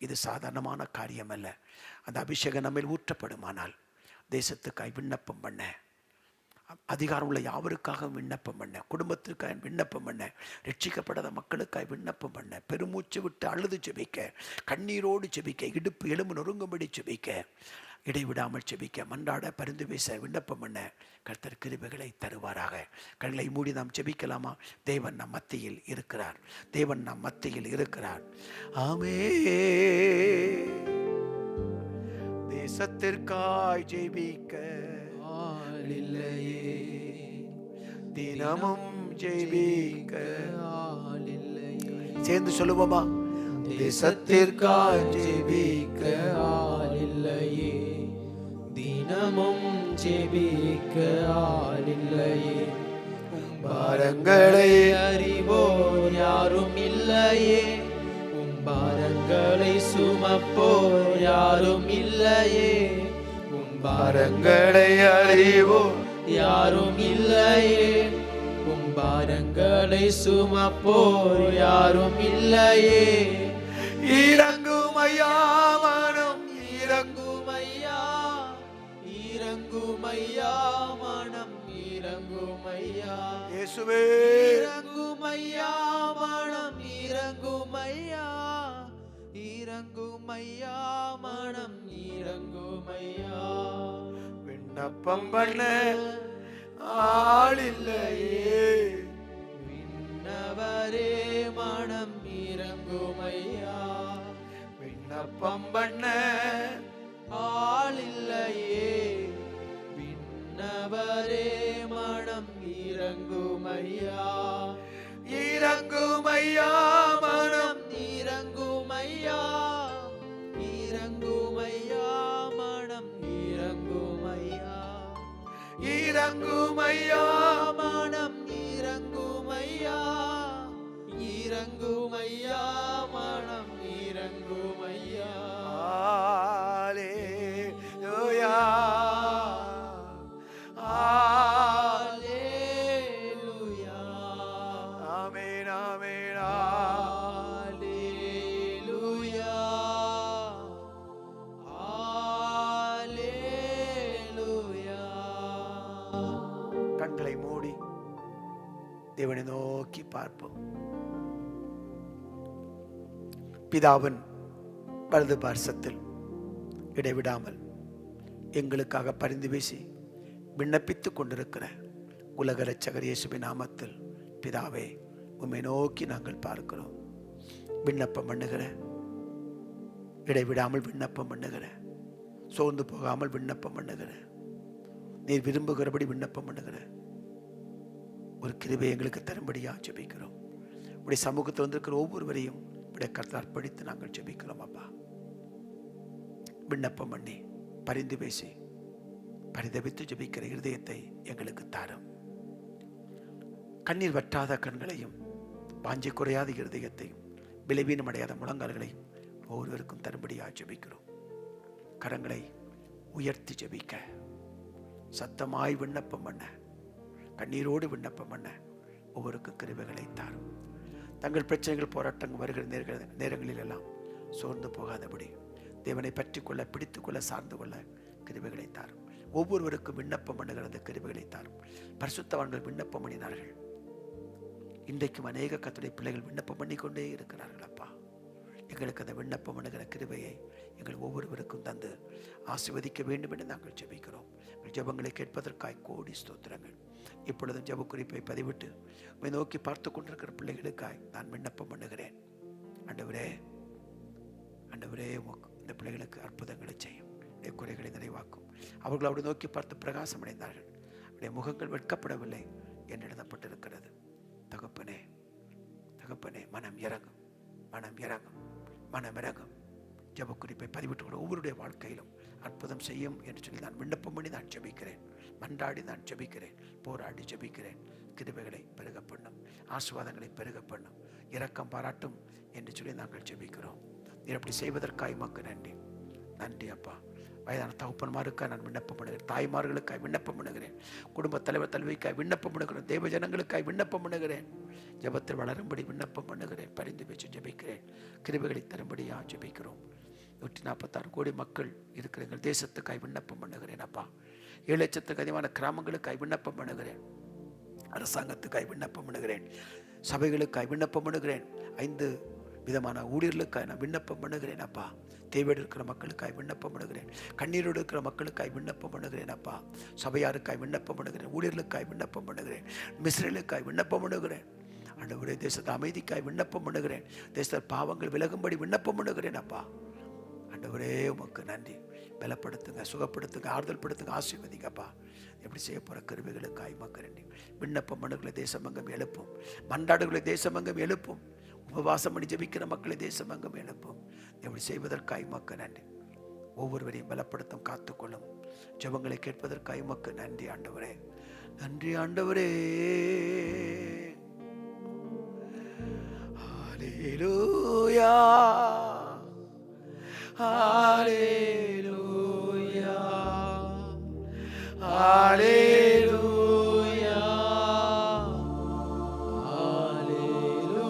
இது சாதாரணமான காரியம் அல்ல. அந்த அபிஷேகம் நம்மில் ஊற்றப்படுமானால் தேசத்துக்காய் விண்ணப்பம் பண்ண, அதிகாரம் உள்ள யாவருக்காக விண்ணப்பம் பண்ண, குடும்பத்திற்காக விண்ணப்பம் பண்ண, ரட்சிக்கப்படாத மக்களுக்காய் விண்ணப்பம் பண்ண, பெருமூச்சு விட்டு அழுது ஜெபிக்க, கண்ணீரோடு ஜெபிக்க, இடுப்பு எலும்பு நொறுங்கும்படி ஜெபிக்க, இடைவிடாமல் ஜெபிக்க, மன்றாட, பரிந்து பேச, விண்ணப்பம் பண்ண கர்த்தர் கிருபைகளை தருவாராக. கண்களை மூடி நாம் ஜெபிக்கலாமா? தேவன் நம் மத்தியில் இருக்கிறார். தேவன் நம் மத்தியில் இருக்கிறார். ஆமென். தேசத்திற்காய் ஜெபிக்க ஆளில்லையே, தினமும் ஜெபிக்க ஆளில்லையே. சேர்ந்து சொல்லுவோமா? தேசத்திற்காய் ஜெபிக்க ஆளில்லையே, தினமும் ஜெபிக்க ஆளில்லையே. உம் பாரங்களை அறிவோர் யாரும் இல்லையே, உம் பாரங்களை சுமப்போர் யாரும் இல்லையே, உம் பாரங்களை அறிவோம் யாரும் இல்லையே, உம் பாரங்களை சுமப்போர் யாரும் இல்லையே. இறங்கும் ஐயா மனம் இறங்கும் ஐயா, இறங்கும் ஐயா, மனம் இறங்கும் ஐயா, இயேசுவே இறங்கும் ஐயா, மனம் இறங்கும் ஐயா, இறங்கும் ஐயா, மனம் இறங்கும் ஐயா. விண்ணப்பம் பண்ண ஆளில்லையே, விண்ணவரே மனம் இறங்கும் ஐயா, விண்ணப்பம் பண்ண ஆளில்லையே, விண்ணவரே மனம் இறங்கும் ஐயா, இறங்கும் ஐயா மனம் இறங்கும் ஐயா, இறங்கும் ஐயா, மனம் இறங்கும் ஐயா, இறங்கும் ஐயா மனம் இறங்கும் ஐயா, இறங்கும் ஐயா, மனம் இறங்கும் ஐயா. ஹalleluya Alleluia. ஆமென் ஆமென் Alleluia. Alleluia. கண்களை மூடி தேவனை நோக்கி பார்ப்போம். பிதாவின் வலது பார்சத்தில் இடைவிடாமல் எங்களுக்காக பரிந்து பேசி விண்ணப்பித்துக் கொண்டிருக்கிற உலக இரட்சகர் இயேசுவின் நாமத்தில் பிதாவே உம்மை நோக்கி நாங்கள் பார்க்கிறோம். விண்ணப்பம் பண்ணுகிற, இடைவிடாமல் விண்ணப்பம் பண்ணுகிற, சோர்ந்து போகாமல் விண்ணப்பம் பண்ணுகிற, நீர் விரும்புகிறபடி விண்ணப்பம் பண்ணுகிற ஒரு கிருபை எங்களுக்கு தரும்படியாக ஜெபிக்கிறோம். உடைய சமூகத்தில் வந்திருக்கிற ஒவ்வொருவரையும் உடைய கருத்தை அர்ப்பணித்து நாங்கள் ஜெபிக்கிறோம். அப்பா, விண்ணப்பம் பண்ணி பரிந்து பேசி பரிதவித்து ஜெபிக்கிற இருதயத்தை எங்களுக்கு தாரும். கண்ணீர் வற்றாத கண்களையும் வாஞ்சி குறையாத இருதயத்தையும் விளைவீனம் அடையாத முழங்கால்களையும் ஒவ்வொருவருக்கும் தரும்படியாக ஜெபிக்கிறோம். கரங்களை உயர்த்தி ஜெபிக்க, சத்தமாய் விண்ணப்பம் பண்ண, கண்ணீரோடு விண்ணப்பம் பண்ண ஒவ்வொருக்கும் கிருபைகளை தாரும். தங்கள் பிரச்சனைகள் போராட்டங்கள் வருகிற நேரங்களில் எல்லாம் சோர்ந்து போகாதபடி தேவனை பற்றி கொள்ள, பிடித்துக்கொள்ள, சார்ந்து கொள்ள கிருபைகளை தாரும். ஒவ்வொருவருக்கும் விண்ணப்பம் பண்ணுகிற அந்த கிருபைகளை தாரும். பரிசுத்தவான்கள் விண்ணப்பம் பண்ணினார்கள். இன்றைக்கும் அநேக கர்த்தருடைய பிள்ளைகள் விண்ணப்பம் பண்ணிக்கொண்டே இருக்கிறார்கள். அப்பா, எங்களுக்கு அந்த விண்ணப்பம் பண்ணுகிற கிருபையை எங்கள் ஒவ்வொருவருக்கும் தந்து ஆசீர்வதிக்க வேண்டும் என்று நாங்கள் ஜெபிக்கிறோம். ஜெபங்களை கேட்பதற்காய் கோடி ஸ்தோத்திரங்கள். இப்பொழுதும் ஜெப குறிப்பை பதிவிட்டு உம்மை நோக்கி பார்த்து கொண்டிருக்கிற பிள்ளைகளுக்காய் நான் விண்ணப்பம் பண்ணுகிறேன். ஆண்டவரே, ஆண்டவரே, இந்த பிள்ளைகளுக்கு அற்புதங்களை செய்யும், குறைகளை நிறைவாக்கும். அவர்கள் அவரை நோக்கி பார்த்து பிரகாசம் அடைந்தார்கள். அவருடைய முகங்கள் வெட்கப்படவில்லை என்று எழுதப்பட்டிருக்கிறது. தகப்பனே, தகப்பனே, மனம் இறங்கும், மனம் இறங்கும், மனம் இறங்கும். ஜெப குறிப்பை பதிவிட்டு ஒவ்வொருடைய வாழ்க்கையிலும் அற்புதம் செய்யும் என்று சொல்லி நான் விண்ணப்பம் பண்ணி நான் ஜெபிக்கிறேன். மன்றாடி நான் ஜெபிக்கிறேன், போராடி ஜெபிக்கிறேன். கிருபைகளை பெருக பண்ணும், ஆசீர்வாதங்களை பெருக பண்ணும், இரக்கம் பாராட்டும் என்று சொல்லி நாங்கள் ஜெபிக்கிறோம். நீர் அப்படி செய்வதற்காக உமக்கு நன்றி. நன்றி அப்பா. வயதான தகப்பன்மாருக்காக நான் விண்ணப்பம் பண்ணுகிறேன், தாய்மார்களுக்காக விண்ணப்பம் பண்ணுகிறேன், குடும்ப தலைவர் தலைவிக்காய் விண்ணப்பம் பண்ணுகிறேன், தேவ ஜனங்களுக்காய் விண்ணப்பம் பண்ணுகிறேன். ஜெபத்தில் வளரும்படி விண்ணப்பம் பண்ணுகிறேன், பரிந்து பேச்சு ஜெபிக்கிறேன். கிருபைகளை தரும்படியாக ஜெபிக்கிறோம். 146 கோடி மக்கள் இருக்கிற எங்கள் தேசத்துக்காய் விண்ணப்பம் பண்ணுகிறேன் அப்பா. 7 லட்சத்துக்கு அதிகமான கிராமங்களுக்காய் விண்ணப்பம் பண்ணுகிறேன். அரசாங்கத்துக்காய் விண்ணப்பம் பண்ணுகிறேன். சபைகளுக்காய் விண்ணப்பம் பண்ணுகிறேன். 5 விதமான ஊழியர்களுக்காய் நான் விண்ணப்பம் பண்ணுகிறேன் அப்பா. தேவையோடு இருக்கிற மக்களுக்காய் விண்ணப்பம் பண்ணுகிறேன். கண்ணீரோடு இருக்கிற மக்களுக்காய் விண்ணப்பம் பண்ணுகிறேன் அப்பா. சபையாருக்காய் விண்ணப்பம் பண்ணுகிறேன். ஊழியர்களுக்காய் விண்ணப்பம் பண்ணுகிறேன். மிஸ்ரேலுக்காய் விண்ணப்பம் பண்ணுகிறேன். ஆண்டவரே, தேசத்தை அமைதிக்காய் விண்ணப்பம் பண்ணுகிறேன். தேசத்தில் பாவங்கள் விலகும்படி விண்ணப்பம் பண்ணுகிறேன் அப்பா. ஆண்டவரே, உமக்கு நன்றி. பலப்படுத்துங்க, சுகப்படுத்துங்க, ஆறுதல் படுத்துங்க, ஆசீர்வதிங்கப்பா. எப்படி செய்ய போகிற கருவிகளுக்காய் உமக்கு நன்றி. விண்ணப்பம் மனுகளை தேசமங்கம் எழுப்பும், மன்றாடுகளை தேசமங்கம் எழுப்பும், உபவாசம் பண்ணி ஜெபிக்கிற மக்களை தேசமங்கம் எழுப்பும். எப்படி செய்வதற்காய் உமக்கு நன்றி. ஒவ்வொருவரையும் பலப்படுத்தும், காத்துக்கொள்ளும். ஜெபங்களை கேட்பதற்காய் உமக்கு நன்றி ஆண்டவரே. நன்றி ஆண்டவரே. ஹalleluya ஹalleluya ஹalleluya ஹalleluya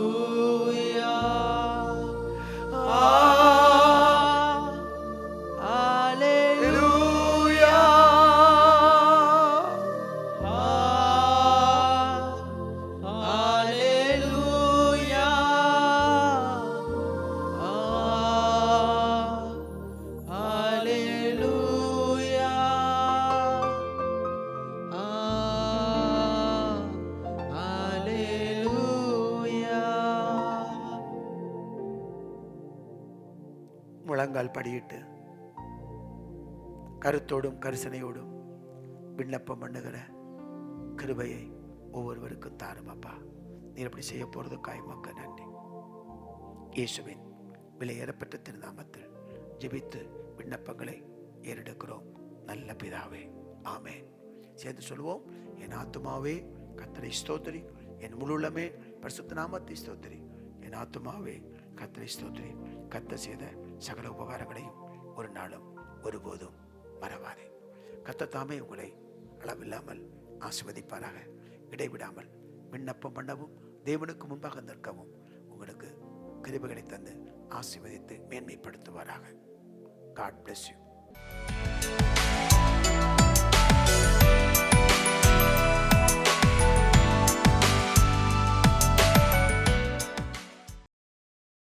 ஹalleluya ஹalleluya ஹalleluya ஹalleluya. முழங்கால் படியிட்டு கருத்தோடும் கரிசனையோடும் விண்ணப்பம் பண்ணுகிற கிருபையை ஒவ்வொருவருக்கும் தாரும் அப்பா. நீர் அப்படி செய்ய போறதுக்காய் மக்கள் நன்றி. இயேசுவின் விலையேறப்பட்ட திருநாமத்தில் ஜெபித்து விண்ணப்பங்களை ஏறெடுக்கிறோம் நல்ல பிதாவே, ஆமென். சேர்ந்து சொல்லுவோம். என் ஆத்துமாவே கர்த்தரை ஸ்தோத்திரி, என் முழுமே பரிசுத்த நாமத்தை ஸ்தோத்திரி. என் ஆத்துமாவே கர்த்தரை ஸ்தோத்திரி. கர்த்தர் செய்த சகல உபகாரங்களையும் ஒரு நாளும் ஒருபோதும் மறவாதே. கர்த்தர் தாமே உங்களை அளவில்லாமல் ஆசீர்வதிப்பாராக. இடைவிடாமல் விண்ணப்பம் பண்ணவும் தேவனுக்கு முன்பாக நிற்கவும் உங்களுக்கு கிருபைகளை தந்து ஆசீர்வதித்து மேன்மைப்படுத்துவாராக. God bless you.